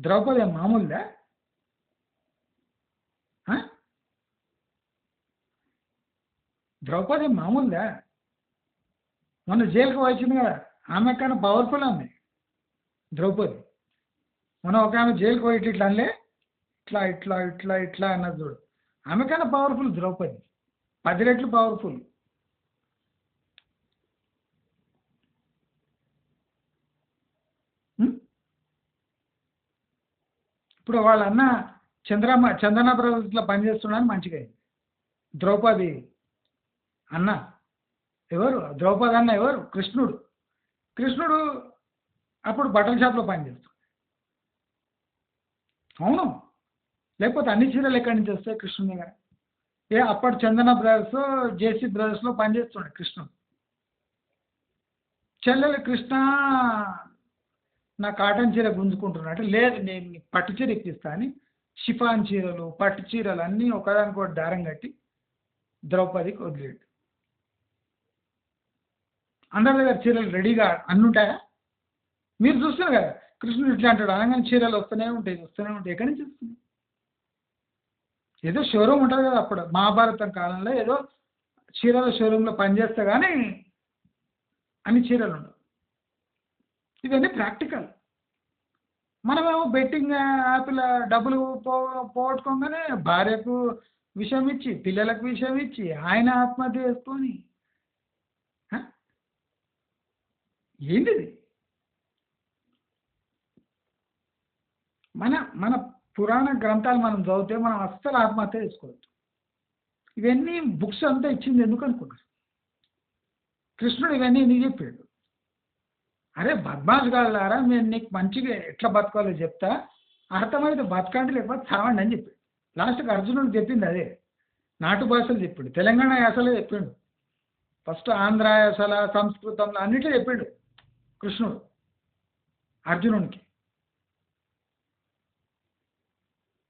ద్రౌపది మామూలుదా? ద్రౌపది మామూలుదా? మొన్న జైలుకి వచ్చింది కదా, ఆమె కన్నా పవర్ఫుల్ ఆమె ద్రౌపది. మొన్న ఒక ఆమె జైలుకి పోయి ఇట్లా అనలే, ఇట్లా ఇట్లా ఇట్లా ఇట్లా అన్నది చూడు, ఆమె కన్నా పవర్ఫుల్ ద్రౌపది, 10 రెట్లు పవర్ఫుల్. ఇప్పుడు వాళ్ళ అన్న చందన బ్రదర్స్లో పనిచేస్తున్నాడని మంచిగా అయింది. ద్రౌపది అన్న ఎవరు? ద్రౌపది అన్న ఎవరు? కృష్ణుడు. కృష్ణుడు అప్పుడు బట్టల షాప్లో పనిచేస్తాడు. అవును, లేకపోతే అన్ని చీరలు ఎక్కడి నుంచి వస్తాయి కృష్ణుడి దగ్గర? అప్పటి చందన బ్రదర్స్ జేసీ బ్రదర్స్లో పనిచేస్తున్నాడు కృష్ణుడు. చెల్లెలు కృష్ణ నా కాటన్ చీర గుంజుకుంటున్నట్టు, లేదు నేను పట్టు చీర ఎక్కిస్తా అని షిఫాన్ చీరలు పట్టు చీరలు అన్నీ ఒకదానికొకటి దారం కట్టి ద్రౌపదికి వదిలేడు. అందరి దగ్గర చీరలు రెడీగా అన్ని ఉంటాయా? మీరు చూస్తున్నారు కదా, కృష్ణుడు ఇట్లా అంటాడు అనగానే చీరలు వస్తూనే ఉంటాయి, ఎక్కడి నుంచి వస్తుంది? ఏదో షోరూమ్ ఉంటుంది కదా, అప్పుడు మహాభారతం కాలంలో ఏదో చీరల షోరూంలో పనిచేస్తే కానీ అన్ని చీరలు ఉండవు. ఇవన్నీ ప్రాక్టికల్. మనమేమో బెట్టింగ్ యాప్ల డబ్బులు పోగొట్టుకోగానే భార్యకు విషయం ఇచ్చి, పిల్లలకు విషయం ఇచ్చి, ఆయన ఆత్మహత్య చేసుకొని ఏంటిది? మన పురాణ గ్రంథాలు మనం చదివితే మనం అస్సలు ఆత్మహత్య చేసుకోవద్దు. ఇవన్నీ బుక్స్ అంతా ఇచ్చింది ఎందుకు అనుకున్నారు? కృష్ణుడు ఇవన్నీ ఎందుకు చెప్పాడు? అరే బద్మాష్ గాళ్ళారా, నేను నీకు మంచిగా ఎట్లా బతకాలో చెప్తా, అర్థమైతే బతకండి లేకపోతే చావండి అని చెప్పాడు. లాస్ట్కి అర్జునుడు చెప్పింది అదే. నాటు భాషలు చెప్పాడు, తెలంగాణ యాసలో చెప్పిండు, ఫస్ట్ ఆంధ్ర యాసల సంస్కృతంలో అన్నిట్లో చెప్పాడు కృష్ణుడు అర్జునుడికి.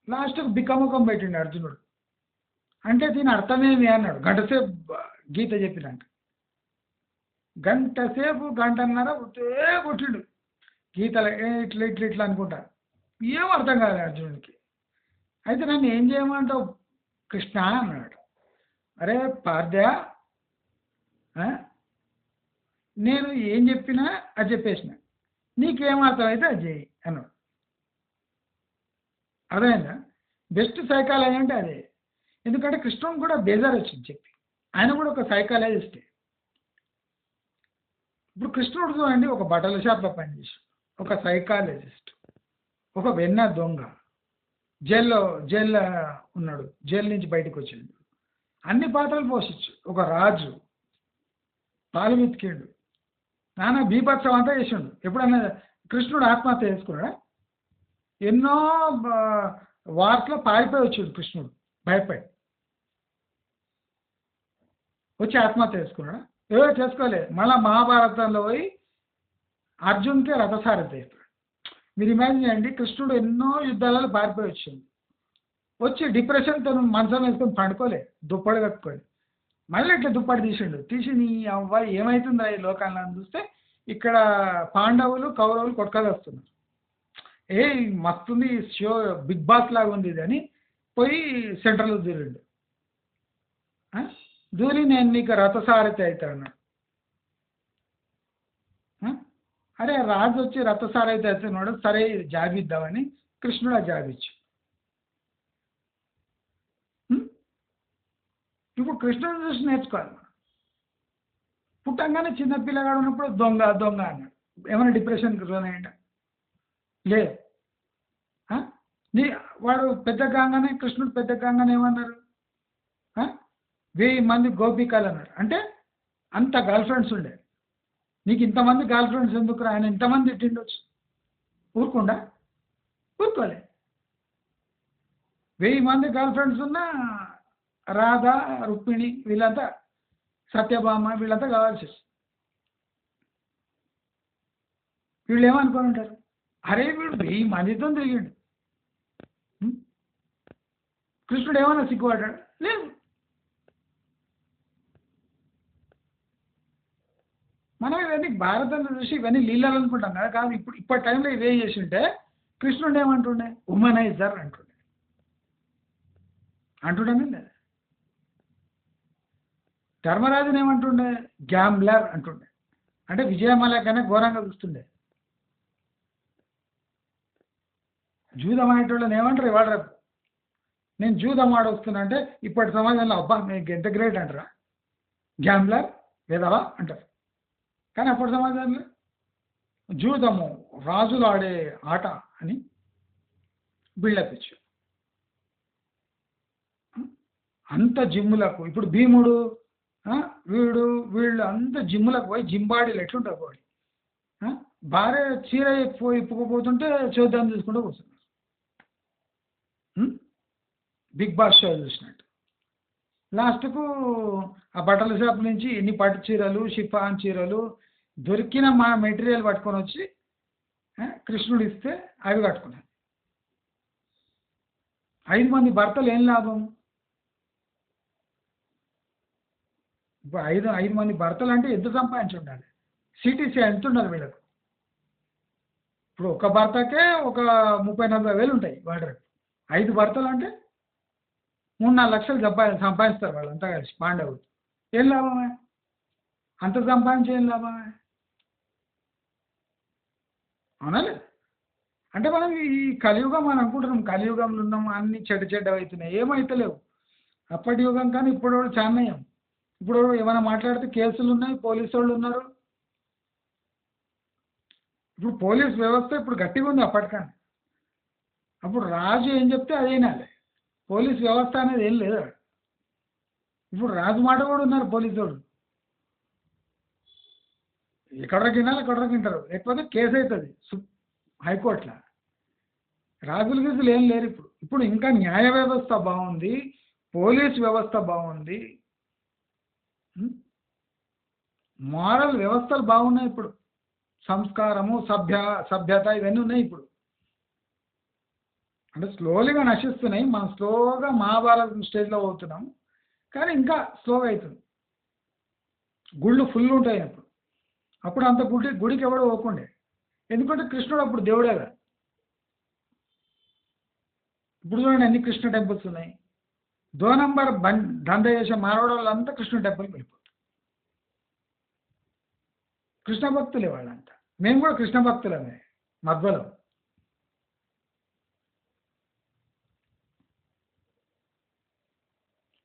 లాస్ట్కి బిక్కముఖం పెట్టిండు అర్జునుడు. అంటే దీని అర్థమేమి అన్నాడు. గంటసేపు గీత చెప్పినాక, గంటసేపు గంటన్నర కొట్టిండు గీతలు, ఇట్లా ఇట్లా ఇట్లా అనుకుంటా. ఏం అర్థం కాదు అర్జునుడికి. అయితే నన్ను ఏం చేయమంటావు కృష్ణ అన్నాడు. అరే పార్థ, నేను ఏం చెప్పినా అది చెప్పేసిన, నీకేం అర్థమైతే అది చేయి అన్నాడు. అర్థమైందా? బెస్ట్ సైకాలజీ అంటే అదే. ఎందుకంటే కృష్ణుని కూడా బేజార్ వచ్చింది చెప్పి. ఆయన కూడా ఒక సైకాలజిస్టే. ఇప్పుడు కృష్ణుడు చూడండి, ఒక బట్టల షాప్లో పనిచేసి, ఒక సైకాలజిస్ట్, ఒక వెన్న దొంగ, జైల్లో ఉన్నాడు, జైలు నుంచి బయటకు వచ్చిండు, అన్ని పాత్రలు పోషించు, ఒక రాజు, పాలు వెతికిండు, నానా బీభత్సం అంతా చేసిండు. ఎప్పుడన్నా కృష్ణుడు ఆత్మహత్య చేసుకున్నాడా? ఎన్నో వార్తలో పారిపోయి వచ్చిండు కృష్ణుడు, భయపడి వచ్చి ఆత్మహత్య చేసుకున్నాడా? ఏదో చేసుకోలే. మళ్ళీ మహాభారతంలో పోయి అర్జున్కే రథసారథి అయిపోయాడు. మీరు ఇమాజిన్ చేయండి, కృష్ణుడు ఎన్నో యుద్ధాలలో పారిపోయి వచ్చింది, వచ్చి డిప్రెషన్తో మంచం వేసుకొని పండుకోలే, దుప్పటి కట్టుకొని మళ్ళీ ఇట్లా దుప్పటి తీసి నీ అవ్వ ఏమవుతుందా ఈ లోకాలను అని చూస్తే ఇక్కడ పాండవులు కౌరవులు కొట్టుకొని వస్తున్నారు. ఏ మస్తుంది షో, బిగ్ బాస్ లాగా ఉంది ఇది అని పోయి సెంట్రల్లో దూరిండు. దూరి నేను నీకు రథసారథి అవుతా అన్నాడు. అరే రాజు వచ్చి రథసారథి అవుతున్నాడు, సరే జాబ్ ఇద్దామని కృష్ణుడు ఆ జాబ్ ఇచ్చు. ఇప్పుడు కృష్ణుడు చూసి నేర్చుకోవాలి మనం. పుట్టంగానే చిన్న పిల్లగాడు ఉన్నప్పుడు దొంగ దొంగ అన్నాడు. ఏమైనా డిప్రెషన్కి లోనయ్యంట? లేదు. నీ వాడు పెద్ద కాగానే, కృష్ణుడు పెద్ద కాగానే ఏమన్నారు? 1000 మంది గోపికలు అన్నారు. అంటే అంత గర్ల్ ఫ్రెండ్స్ ఉండే. నీకు ఇంతమంది గర్ల్ ఫ్రెండ్స్ ఎందుకు? ఆయన ఇంతమంది తిట్టిండొచ్చు, ఊరుకుండా ఊరుకోలే. 1000 మంది గర్ల్ ఫ్రెండ్స్ ఉన్నా రాధ, రుక్మిణి, వీళ్ళంతా, సత్యభామ, వీళ్ళంతా కావాల్సి. వీళ్ళు ఏమనుకొని ఉంటారు? అరే వీడు 1000 మందితో తిరిగిండు, కృష్ణుడు ఏమన్నా సిగ్గుపడ్డాడు? లేదు. మనం ఇవన్నీ భారతంలో చూసి ఇవన్నీ లీలలు అనుకుంటాం కదా. కాదు, ఇప్పటి టైంలో ఇవేం చేసి ఉంటే కృష్ణుడు ఏమంటుండే? ఉమనైజర్ అంటుండే లేదా? ధర్మరాజుని ఏమంటుండే? గ్యాంబ్లర్ అంటుండే. అంటే విజయమాల కన్నా ఘోరంగా చూస్తుండే. జూదం అనేటోళ్ళని ఏమంటారు ఇవాళ రేపు? నేను జూదం ఆడొస్తున్నా అంటే ఇప్పటి సమాజంలో అబ్బా మీకు ఎంత గ్రేట్ అంటారా? గ్యాంబ్లర్ వేదవా అంటారు. కానీ అప్పటి సమాజంలో జూదము రాజులు ఆడే ఆట అని బిల్డప్ ఇచ్చు. అంత జిమ్ములకు ఇప్పుడు భీముడు, వీళ్ళు అంత జిమ్ములకు పోయి జింబాడీలు ఎట్లుంటారు పోయి, భార్య చీర ఇప్పుకోపోతుంటే చూద్దాం తీసుకుంటూ కూర్చున్నారు. బిగ్ బాస్ షో చూసినట్టు. లాస్ట్కు ఆ బట్టల షాప్ నుంచి ఎన్ని పట్టు చీరలు, షిఫాన్ చీరలు దొరికిన మా మెటీరియల్ పట్టుకొని వచ్చి కృష్ణుడు ఇస్తే అవి కట్టుకున్నాను. 5 మంది భర్తలు ఏం లాభం? ఇప్పుడు 5 మంది భర్తలు అంటే ఎంత సంపాదించి ఉండాలి? సిటీసీ ఎంత ఉండాలి వీళ్ళకు? ఇప్పుడు ఒక భర్తకే ఒక 30-40 వేలు ఉంటాయి వాడు. 5 భర్తలు అంటే 3-4 లక్షలు సంపాదిస్తారు వాళ్ళంతా కలిసి పాండవులు. ఏం లాభమే? అంత సంపాదించి ఏం లాభమే? అవునా లేదు? అంటే మనం ఈ కలియుగం అని అనుకుంటున్నాం, కలియుగంలో ఉన్నాం, అన్ని చెడ్డ అవుతున్నాయి. ఏమైతలేవు. అప్పటి యుగం కానీ ఇప్పుడు చాన్నయం. ఇప్పుడు ఏమైనా మాట్లాడితే కేసులు ఉన్నాయి, పోలీసు వాళ్ళు ఉన్నారు. ఇప్పుడు పోలీస్ వ్యవస్థ ఇప్పుడు గట్టిగా ఉంది అప్పటికన్నా. అప్పుడు రాజు ఏం చెప్తే అదేనాలి. పోలీస్ వ్యవస్థ అనేది ఏం లేదు. ఇప్పుడు రాజు మాట కూడా ఉన్నారు పోలీసు వాళ్ళు. ఎక్కడికి వినాలి ఎక్కడికి వింటారు, లేకపోతే కేసు అవుతుంది హైకోర్టులో. రాజుల గీజులు ఏం లేరు ఇప్పుడు. ఇప్పుడు ఇంకా న్యాయ వ్యవస్థ బాగుంది, పోలీస్ వ్యవస్థ బాగుంది, మారల్ వ్యవస్థలు బాగున్నాయి. ఇప్పుడు సంస్కారము, సభ్యత ఇవన్నీ ఉన్నాయి. ఇప్పుడు అంటే స్లోలీగా నశిస్తున్నాయి. మనం స్లోగా మహాభారతం స్టేజ్లో పోతున్నాం, కానీ ఇంకా స్లోగా అవుతుంది. గుళ్ళు ఫుల్ ఉంటాయి అప్పుడు అంత గుడికి ఎవడో పోకుండే. ఎందుకంటే కృష్ణుడు అప్పుడు దేవుడే కదా. ఇప్పుడు చూడండి ఎన్ని కృష్ణ టెంపుల్స్ ఉన్నాయి. 2 నంబర్ దంద చేసే మారవాడ వాళ్ళంతా కృష్ణ టెంపుల్కి వెళ్ళిపోతారు. కృష్ణ భక్తులే వాళ్ళంతా. మేము కూడా కృష్ణ భక్తులమే మధ్వలో.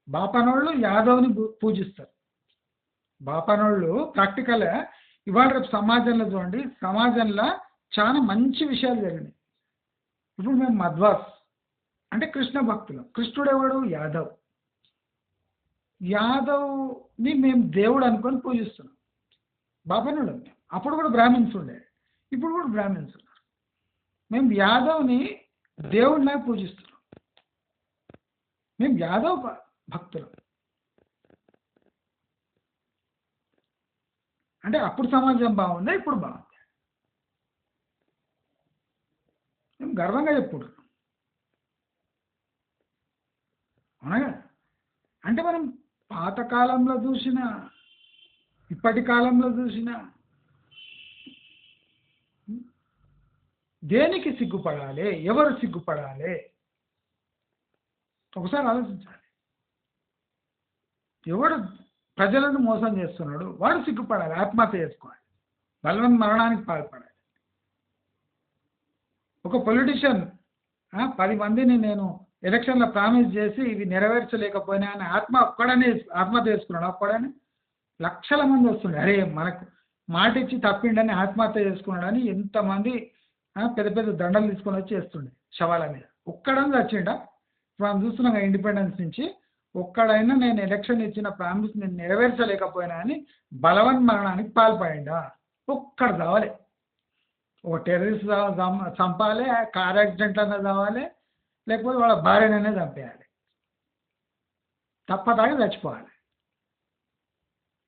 బాపనోళ్ళు యాదవ్ని పూజిస్తారు. బాపనోళ్ళు ప్రాక్టికల్ ఇవాళ రేపు సమాజంలో చూడండి, సమాజంలో చాలా మంచి విషయాలు జరిగినాయి. ఇప్పుడు మేము మధ్వాస్ అంటే కృష్ణ భక్తులు. కృష్ణుడు ఎవడు? యాదవ్. యాదవ్ని మేము దేవుడు అనుకొని పూజిస్తున్నాం. బాపనోళ్ళు మేము. అప్పుడు కూడా బ్రాహ్మిన్స్ ఉండే, ఇప్పుడు కూడా బ్రాహ్మిన్స్ ఉన్నారు. మేము యాదవ్ని దేవుడిలా పూజిస్తున్నాం. మేము యాదవ్ భక్తులు. అంటే అప్పుడు సమాజం బాగుందా, ఇప్పుడు బాగుంది? మేము గర్వంగా చెప్పుకుంటున్నాం. అవునా? అంటే మనం పాతకాలంలో చూసిన, ఇప్పటి కాలంలో చూసిన దేనికి సిగ్గుపడాలి? ఎవరు సిగ్గుపడాలి? ఒకసారి ఆలోచించాలి. ఎవడు ప్రజలను మోసం చేస్తున్నాడు వాడు సిగ్గుపడాలి, ఆత్మహత్య చేసుకోవాలి, బలవన్ మరణానికి పాల్పడాలి. ఒక పొలిటీషియన్ 10 మందిని నేను ఎలక్షన్లో ప్రామిస్ చేసి ఇవి నెరవేర్చలేకపోయినా అని ఒక్కడనే ఆత్మహత్య చేసుకున్నాడు. ఒక్కడని లక్షల మంది వస్తుండే, అరే మనకు మాట ఇచ్చి తప్పిండని ఆత్మహత్య చేసుకున్నాడని ఎంతమంది పెద్ద పెద్ద దండలు తీసుకొని వచ్చి చేస్తుండే శవాల మీద. ఒక్కడని చచ్చిండా? మనం చూస్తున్నాం ఇండిపెండెన్స్ నుంచి. ఒక్కడైనా నేను ఎలక్షన్ ఇచ్చిన ప్రామిస్ నేను నెరవేర్చలేకపోయినా అని బలవన్ మరణానికి పాల్పడిండా? ఒక్కడు చావాలి. ఒక టెర్రరిస్ట్ చంపాలి, కార్ యాక్సిడెంట్ అన్నా చావాలి, లేకపోతే వాళ్ళ భార్యననే చంపేయాలి, తప్పదాగా చచ్చిపోవాలి,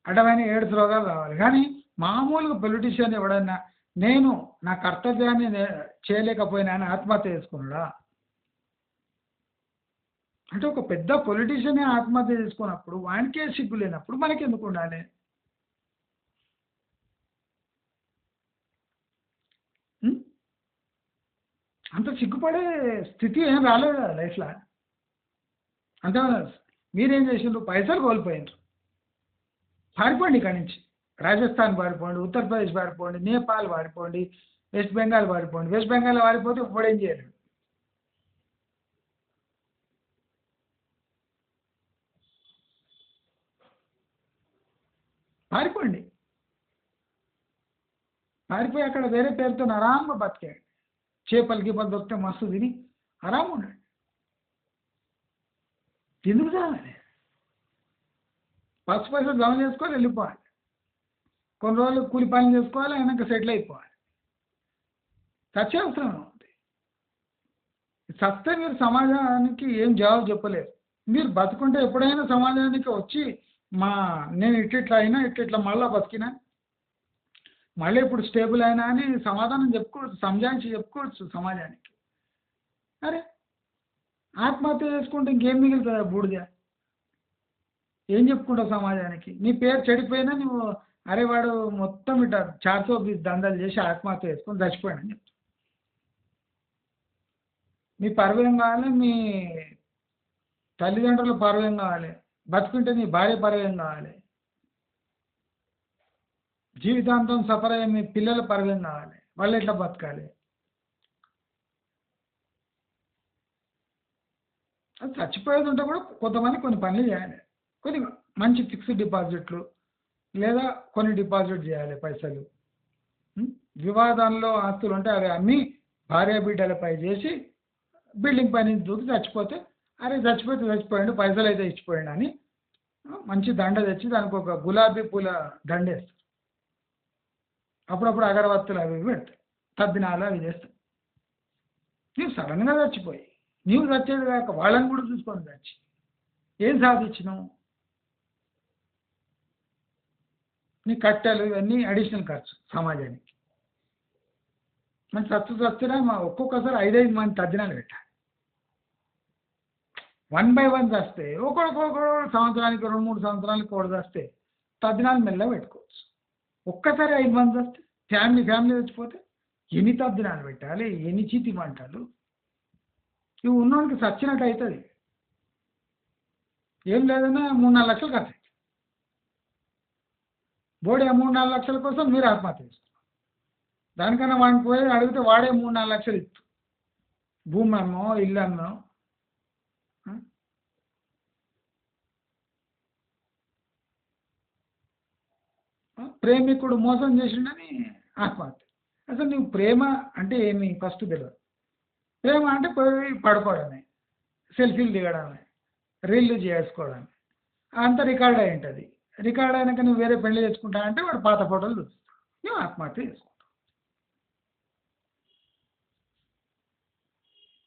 అడ్డమైన 7 రోగాలు రావాలి. కానీ మామూలుగా పొలిటీషియన్ ఎవడన్నా నేను నా కర్తవ్యాన్ని చేయలేకపోయినా అని ఆత్మహత్య చేసుకున్నాడా? అంటే ఒక పెద్ద పొలిటీషియనే ఆత్మహత్య చేసుకున్నప్పుడు వానికే సిగ్గు లేనప్పుడు మనకి ఎందుకు ఉండాలి? అంత సిగ్గుపడే స్థితి ఏం రాలేదు కదా లైఫ్లో. అంతే మీరేం చేసిండ్రు? పైసలు కోల్పోయినరు, పారిపోండి ఇక్కడి నుంచి. రాజస్థాన్ పారిపోండి, ఉత్తరప్రదేశ్ పారిపోండి, నేపాల్ పారిపోండి, వెస్ట్ బెంగాల్ పారిపోండి. వెస్ట్ బెంగాల్ పారిపోతే ఇప్పుడేం చేయలేడు. పారిపోండి, పారిపోయి అక్కడ వేరే పేరుతో ఆరాంగా బతికాడు. చేపలు గీపలు దొరికితే మస్తు తిని ఆరాంగా ఉన్నాడు. ఎందుకు చాలని? ఫస్ట్ పైసలు జమ చేసుకోవాలి, వెళ్ళిపోవాలి, కొన్ని రోజులు కూలి పనులు చేసుకోవాలి, అయినాక సెటిల్ అయిపోవాలి. చచ్చే అవసరం ఉంది. చస్తే మీరు సమాజానికి ఏం జవాబు చెప్పలేరు. మీరు బతుకుంటే ఎప్పుడైనా సమాజానికి వచ్చి నేను ఇట్లా అయినా ఇట్లా మళ్ళీ బతికినా, మళ్ళీ ఇప్పుడు స్టేబుల్ అయినా అని సమాధానం చెప్పుకోవచ్చు, సంజాయించి చెప్పుకోవచ్చు సమాజానికి. అరే ఆత్మహత్య చేసుకుంటే ఇంకేం మిగులుతుందా? బూడిద. ఏం చెప్పుకుంటావు సమాజానికి? నీ పేరు చెడిపోయినా నువ్వు అరే వాడు మొత్తం ఇట్లా 420 దందాలు చేసి ఆత్మహత్య చేసుకొని చచ్చిపోయాడని చెప్తావు. మీ పరువేం కావాలి, మీ తల్లిదండ్రుల పరువేం కావాలి, బతుకుంటే నీ భార్య పరువేం కావాలి, జీవితాంతం సఫర్ అయ్యే మీ పిల్లల పరువేం కావాలి, వాళ్ళు ఎట్లా బతకాలి? అది చచ్చిపోయేది ఉంటే కూడా కొంతమంది కొన్ని పనులు చేయాలి. కొన్ని మంచి ఫిక్స్డ్ డిపాజిట్లు లేదా కొన్ని డిపాజిట్ చేయాలి పైసలు. వివాదాల్లో ఆస్తులు ఉంటే అవి అమ్మి భార్య బిడ్డలపై చేసి బిల్డింగ్ పై నుంచి దూకి చచ్చిపోతే అరే చచ్చిపోతే చచ్చిపోయాడు, పైసలు అయితే ఇచ్చిపోయాడు అని మంచి దండ తెచ్చి దానికి ఒక గులాబీ పూల దండ వేస్తారు. అప్పుడప్పుడు అగరవత్తులు అవి పెడతాయి, తద్దినాలు అవి చేస్తాయి. నీవు సడన్గా చచ్చిపోయి నీవు చచ్చేది కాక వాళ్ళని కూడా చూసుకొని చచ్చి ఏం సాధించినావు? నీ కట్టెలు ఇవన్నీ అడిషనల్ ఖర్చు సమాజానికి. మరి చచ్చినా ఒక్కొక్కసారి 5-5 మంది తద్దినాలు పెట్టాలి. 1 by 1 చస్తే ఒకడొక్కొక్కడు సంవత్సరానికి 2-3 సంవత్సరానికి ఒకటి చస్తే తద్దినాలు మెల్ల పెట్టుకోవచ్చు. ఒక్కసారి 5 మంది చస్తే ఫ్యామిలీ చచ్చిపోతే ఎన్ని తద్దినాలు పెట్టాలి, ఎన్ని చీతి మంటలు. ఇవి ఉన్నోడికి చచ్చినట్టు అవుతుంది. ఏం లేదన్నా 3-4 లక్షలు ఖర్చు. బోడి 3-4 లక్షల కోసం మీరు ఆత్మహత్య చేసుకున్నారు. దానికన్నా వాడిని పోయి అడిగితే వాడే 3-4 లక్షలు ఇచ్చు, భూమి అమ్మో ఇల్లు అమ్మో. ఆ? ప్రేమికుడు మోసం చేసిండని ఆత్మహత్య. అసలు నువ్వు ప్రేమ అంటే ఏమి ఫస్ట్ తెలియదు. ప్రేమ అంటే పోయి పడుకోవడమే, సెల్ఫీలు దిగడమే, రీల్లు చేసుకోవడమే, అంతా రికార్డ్ అయి ఉంటుంది. రికార్డ్ అయినాక నువ్వు వేరే పెళ్లి చేసుకుంటా అంటే వాడు పాత ఫోటోలు చూస్తావు, నువ్వు ఆత్మహత్య చేసుకుంటావు.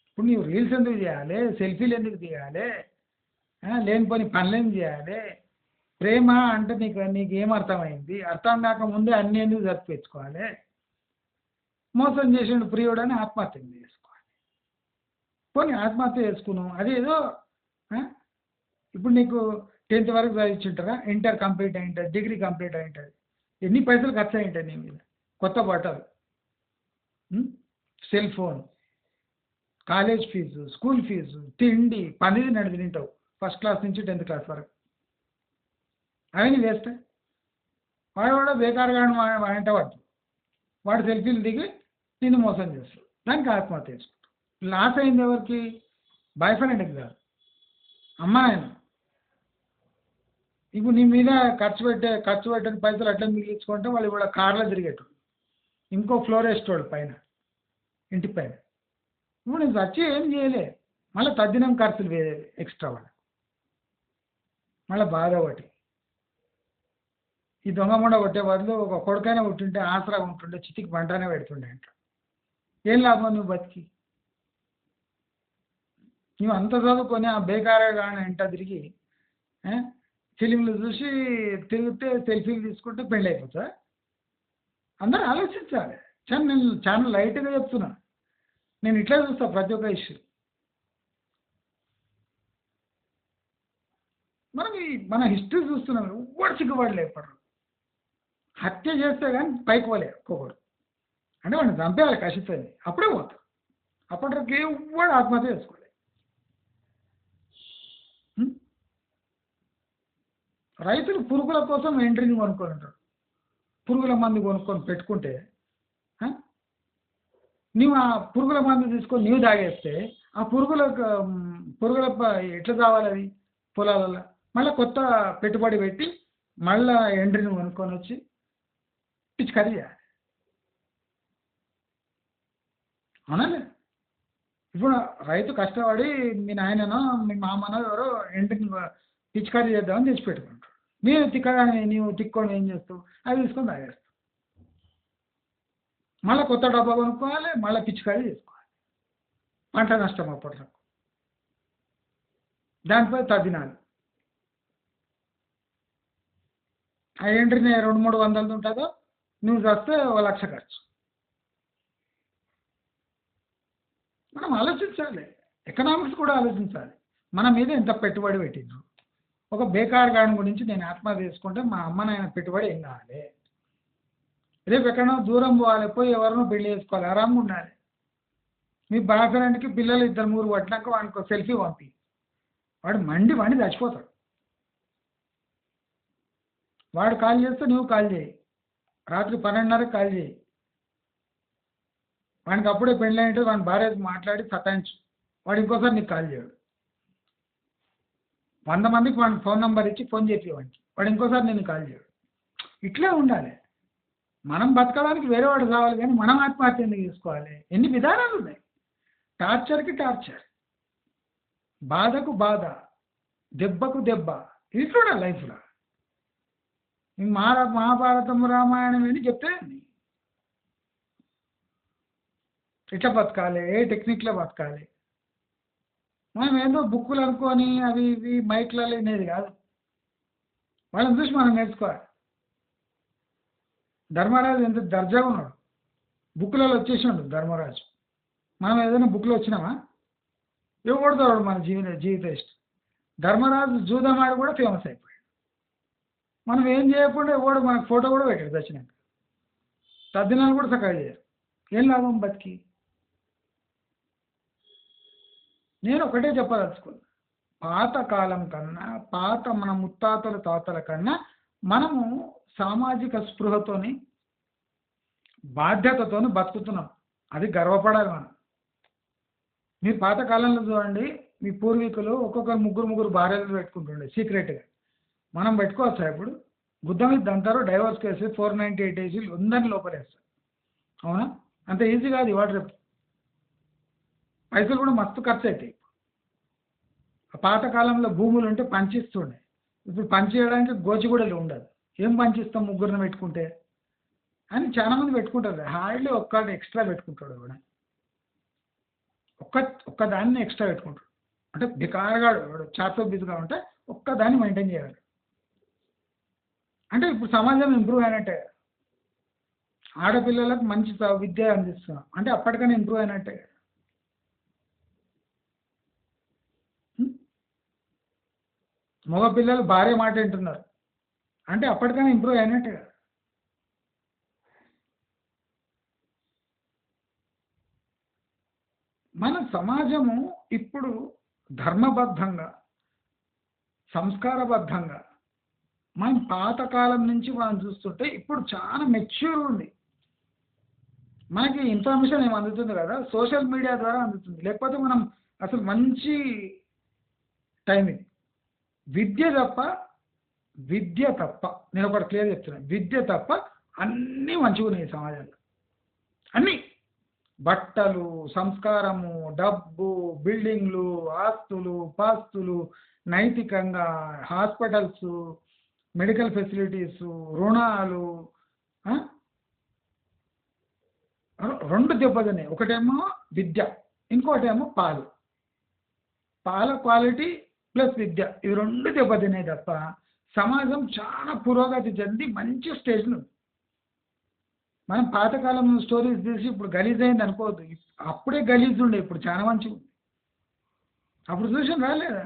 ఇప్పుడు నువ్వు రీల్స్ ఎందుకు చేయాలి, సెల్ఫీలు ఎందుకు తీయాలి, లేనిపోని పనులు ఏం చేయాలి? ప్రేమ అంటే నీకు ఏం అర్థమైంది? అర్థం కాకముందే అన్ని ఎందుకు జరిపించుకోవాలి? మోసం చేసిండు ప్రియుడని ఆత్మహత్య చేసుకోవాలి. పోనీ ఆత్మహత్య చేసుకున్నావు అదేదో. ఆ? ఇప్పుడు నీకు 10th వరకు చదివించుంటారా, ఇంటర్ కంప్లీట్ అయి ఉంటుంది, డిగ్రీ కంప్లీట్ అయి ఉంటుంది, ఎన్ని పైసలు ఖర్చు అయి ఉంటాయి నీ మీద? కొత్త బట్టలు, cell phone, college fees, school fees, తిండి, పనిది నడిచి తింటావు ఫస్ట్ క్లాస్ నుంచి 10th క్లాస్ వరకు. అవన్నీ వేస్తే వాడు కూడా బేకారుగా వెంట పడుతుంది. వాడు సెల్ఫీలు దిగి నిన్ను మోసం చేస్తాడు, దానికి ఆత్మహత్య చేసుకుంటాడు. లాస్ అయింది ఎవరికి? బాయ్ ఫ్రెండ్కి కాదు, అమ్మ నాయన. ఇప్పుడు నీ మీద ఖర్చు పెట్టని పైసలు అట్లా మిగిలించుకుంటే వాళ్ళు కూడా కార్లో తిరిగేటోడు, ఇంకో ఫ్లోర్ వేసేటోడు పైన, ఇంటి పైన. ఇప్పుడు నేను వచ్చి ఏం చేయలే, మళ్ళీ తద్దినం ఖర్చులు వేరే ఎక్స్ట్రా వాడు, మళ్ళీ బాధ ఒకటి. ఈ దొంగ ముండ కొట్టే బదులు ఒక కొడుకైనా కొట్టుంటే ఆసరా ఉంటుండే, చితికి పంటనే పెడుతుండే అంట. ఏం లాభం నువ్వు బతికి? నువ్వు అంత చదువుకొని ఆ బేకారే కానీ ఎంట తిరిగి ఫిలింలు చూసి తిరిగితే సెల్ఫీలు తీసుకుంటే పెళ్ళి అయిపోతా? అందరూ ఆలోచించాలి. నేను చాలా లైట్గా చెప్తున్నా, నేను ఇట్లా చూస్తా ప్రతి ఒక్క ఇష్యూ. మన హిస్టరీ చూస్తున్నాం, ఎవ్వడు సిగ్గుపడలేపడు. హత్య చేస్తే కానీ పైకి పోలే ఒక్కొక్కడు, అంటే వాడిని చంపేయాలి కసిస్తుంది, అప్పుడే పోతారు. అప్పటికి ఎవ్వడు ఆత్మహత్య చేసుకోలే. రైతులు పురుగుల కోసం ఎంట్రీని కొనుక్కొని ఉంటారు, పురుగుల మందు కొనుక్కొని పెట్టుకుంటే నువ్వు ఆ పురుగుల మందు తీసుకొని నీవు తాగేస్తే ఆ పురుగుల ఎట్లా కావాలి అది పొలాలలో? మళ్ళీ కొత్త పెట్టుబడి పెట్టి మళ్ళీ ఎండ్రిని కొనుక్కొని వచ్చి పిచికారీ చేయాలి. అవునాలే? ఇప్పుడు రైతు కష్టపడి మీ నాయననో మీ మామనో ఎవరో ఎండ్రిని పిచికారీ చేద్దామని తెచ్చిపెట్టుకుంటారు. నీవు తిక్కొని ఏం చేస్తావు? అవి తీసుకొని తాగేస్తావు. మళ్ళీ కొత్త డబ్బా కొనుక్కోవాలి, మళ్ళీ పిచికారీ చేసుకోవాలి, పంట నష్టం అప్పటికి. దానిపై తద్దినాలు. ఆ ఎంట్రీని 200-300 ఉంటుందో, నువ్వు చస్తే 1,00,000 ఖర్చు. మనం ఆలోచించాలి, ఎకనామిక్స్ కూడా ఆలోచించాలి. మన మీద ఎంత పెట్టుబడి పెట్టిండ్రు? ఒక బేకార్ గాని గురించి నేను ఆత్మహత్య చేసుకుంటే మా అమ్మ నాయన పెట్టుబడి ఏం కావాలి? రేపు ఎక్కడో దూరం పోవాలి, పోయి ఎవరినో పెళ్లి చేసుకోవాలి, ఆరాంగా ఉండాలి. మీ బాయ్ ఫ్రెండ్కి పిల్లలు 2-3 పట్టినాక వాడికి సెల్ఫీ పంపి, వాడు మండి చచ్చిపోతాడు. వాడు కాల్ చేస్తే నువ్వు కాల్ చేయి, రాత్రి 12:30కి కాల్ చేయి. వాడికి అప్పుడే పెళ్ళి అంటే వాడి భార్యతో మాట్లాడి సతాయించు, వాడు ఇంకోసారి నీకు కాల్ చేయడు. 100 మందికి వాడికి ఫోన్ నెంబర్ ఇచ్చి ఫోన్ చేపి వాడు ఇంకోసారి నేను కాల్ చేయడు. ఇట్లే ఉండాలి. మనం బతకడానికి వేరే వాడు కావాలి, కానీ మనం ఆత్మహత్య ఎందుకు చేసుకోవాలి? ఎన్ని విధానాలు ఉన్నాయి. టార్చర్కి టార్చర్, బాధకు బాధ, దెబ్బకు దెబ్బ, ఇట్లా లైఫ్లో. మహాభారతం రామాయణం అని చెప్తే ఎట్లా బతకాలి, ఏ టెక్నిక్లో బతకాలి. మనం ఏదో బుక్కులు అనుకొని అవి ఇవి మైక్లలో వినేది కాదు, వాళ్ళని చూసి మనం నేర్చుకోవాలి. ధర్మరాజు ఎంత దర్జాగా ఉన్నాడు, బుక్లలో వచ్చేసినాడు ధర్మరాజు. మనం ఏదైనా బుక్లో వచ్చినామా? ఇవ్వకూడదు మన జీవిత ఇష్టం. ధర్మరాజు జూదమాడి కూడా ఫేమస్ అయిపోయాడు. మనం ఏం చేయకుండా ఎవడు మనకు ఫోటో కూడా పెట్టాడు దచ్చినాక. తద్దినాలు కూడా సకాలు చేయరు, ఏం లాభం బతికి? నేను ఒకటే చెప్పదలుచుకున్నా, పాత కాలం కన్నా, పాత మన ముత్తాతల తాతల కన్నా మనము సామాజిక స్పృహతోని బాధ్యతతోని బతుకుతున్నాం. అది గర్వపడాలి మనం. మీరు పాతకాలంలో చూడండి, మీ పూర్వీకులు ఒక్కొక్కరు ముగ్గురు భార్యలు పెట్టుకుంటుండే సీక్రెట్గా. మనం పెట్టుకోవచ్చా ఇప్పుడు? గుద్ద మీద దంతారు, డైవర్స్ కేసు 498 వేసి అందరిని లోపలేస్తారు. అవునా? అంత ఈజీ కాదు ఇవాళ రేపు. పైసలు కూడా మస్తు ఖర్చు అవుతాయి. పాతకాలంలో భూములు ఉంటే పంచిస్తుండే. ఇప్పుడు పంచేయడానికి గోచిగూడలు ఉండదు. ఏం పంచిస్తాం ముగ్గురిని పెట్టుకుంటే అని చాలామంది పెట్టుకుంటారు. హార్డ్లీ ఒక్కటి ఎక్స్ట్రా పెట్టుకుంటాడు కూడా. ఒక్కదాన్ని ఎక్స్ట్రా పెట్టుకుంటాడు. అంటే బికారగా చాతో బిజుగా ఉంటే ఒక్కదాన్ని మెయింటైన్ చేయాలి. అంటే ఇప్పుడు సమాజం ఇంప్రూవ్ అయినట్టే. ఆడపిల్లలకు మంచి విద్య అందిస్తున్నాం అంటే అప్పటికైనా ఇంప్రూవ్ అయినట్టే. మగ పిల్లలు భార్య మాట వింటున్నారు అంటే అప్పటికైనా ఇంప్రూవ్ అయినట్టే. మన సమాజము ఇప్పుడు ధర్మబద్ధంగా, సంస్కారబద్ధంగా మనం పాతకాలం నుంచి మనం చూస్తుంటే ఇప్పుడు చాలా మెచ్యూర్ ఉంది. మనకి ఇన్ఫర్మేషన్ ఏమి అందుతుంది కదా, సోషల్ మీడియా ద్వారా అందుతుంది. లేకపోతే మనం అసలు మంచి టైం ఇది. విద్య తప్ప నేను ఒకటి క్లియర్ చెప్తున్నాను, విద్య తప్ప అన్నీ మంచిగా ఉన్నాయి సమాజంలో. అన్నీ బట్టలు, సంస్కారము, డబ్బు, బిల్డింగ్లు, ఆస్తులు, పాస్తులు, నైతికంగా హాస్పిటల్స్, మెడికల్ ఫెసిలిటీస్, రుణాలు, రెండు దెబ్బతిన్నాయి. ఒకటేమో విద్య, ఇంకోటేమో పాలు. పాల క్వాలిటీ ప్లస్ విద్య, ఇవి రెండు దెబ్బతిన్నాయి తప్ప సమాజం చాలా పురోగతి చెంది మంచి స్టేజ్లో. మనం పాతకాలం స్టోరీస్ తీసి ఇప్పుడు గలీజ్ అయింది అనుకోవద్దు. అప్పుడే గలీజ్ ఉండే, ఇప్పుడు చాలా మంచిగా ఉంది. అప్పుడు చూసిన రాలేదా,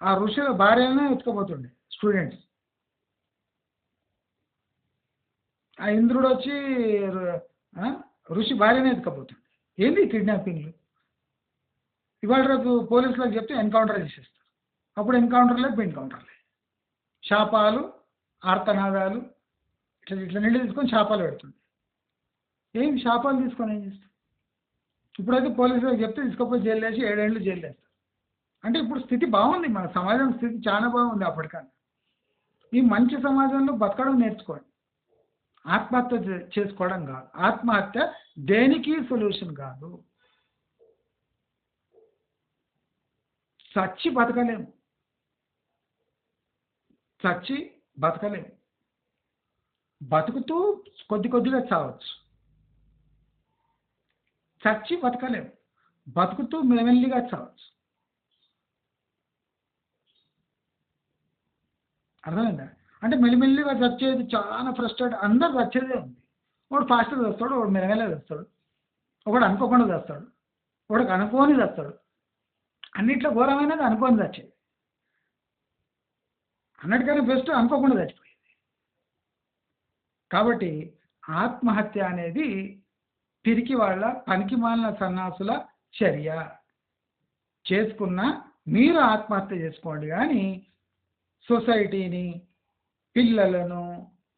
ఆ ఋషుల భార్యనే ఎత్తుకపోతుండే స్టూడెంట్స్. ఆ ఇంద్రుడు వచ్చి ఋషి భార్యనే ఎత్తుకపోతుండే. ఏంది కిడ్నాపింగ్లు? ఇవాళ రేపు పోలీసులకు చెప్తే ఎన్కౌంటర్ చేసేస్తారు. అప్పుడు ఎన్కౌంటర్లే ఎన్కౌంటర్లే, శాపాలు, ఆర్తనాదాలు, ఇట్లా నీళ్ళు తీసుకొని శాపాలు పెడుతుంది. ఏం శాపాలు తీసుకొని ఏం చేస్తారు? ఇప్పుడైతే పోలీసులకు చెప్తే తీసుకుపోయి జైలు వేసి 7 ఏళ్ళు జైలు వేస్తారు. అంటే ఇప్పుడు స్థితి బాగుంది, మన సమాజం స్థితి చాలా బాగుంది అప్పటికన్నా. ఈ మంచి సమాజంలో బతకడం నేర్చుకోండి. ఆత్మహత్య చేసుకోవడం కాదు. ఆత్మహత్య దేనికి సొల్యూషన్ కాదు. చచ్చి బతకలేము, బతుకుతూ కొద్దిగా చావచ్చు. చచ్చి బతకలేము, బతుకుతూ మెల్లిగా చావచ్చు. అర్థమైందా? అంటే మెల్లిగా చచ్చేది చాలా ఫ్రస్ట్రేట్. అందరు చచ్చేదే ఉంది. ఒకడు ఫాస్ట్గా చేస్తాడు, ఒకడు మెల్లగా చేస్తాడు, ఒకడు అనుకోకుండా చేస్తాడు, ఒకడికి అనుకోని చేస్తాడు. అన్నిట్లో ఘోరమైనది అనుకోని చచ్చేది. అన్నిటికన్నా బెస్ట్ అనుకోకుండా చచ్చిపోయేది. కాబట్టి ఆత్మహత్య అనేది పిరికి వాళ్ళ, పనికి మాలిన సన్నాసుల చర్య. చేసుకున్న మీరు ఆత్మహత్య చేసుకోండి, కానీ సొసైటీని, పిల్లలను,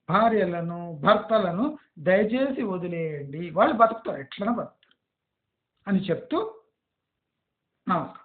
భార్యలను, భర్తలను దయచేసి వదిలేయండి. వాళ్ళు బతుకుతారు, ఎట్లనా బతుకుతారు అని చెప్తూ నమస్కారం.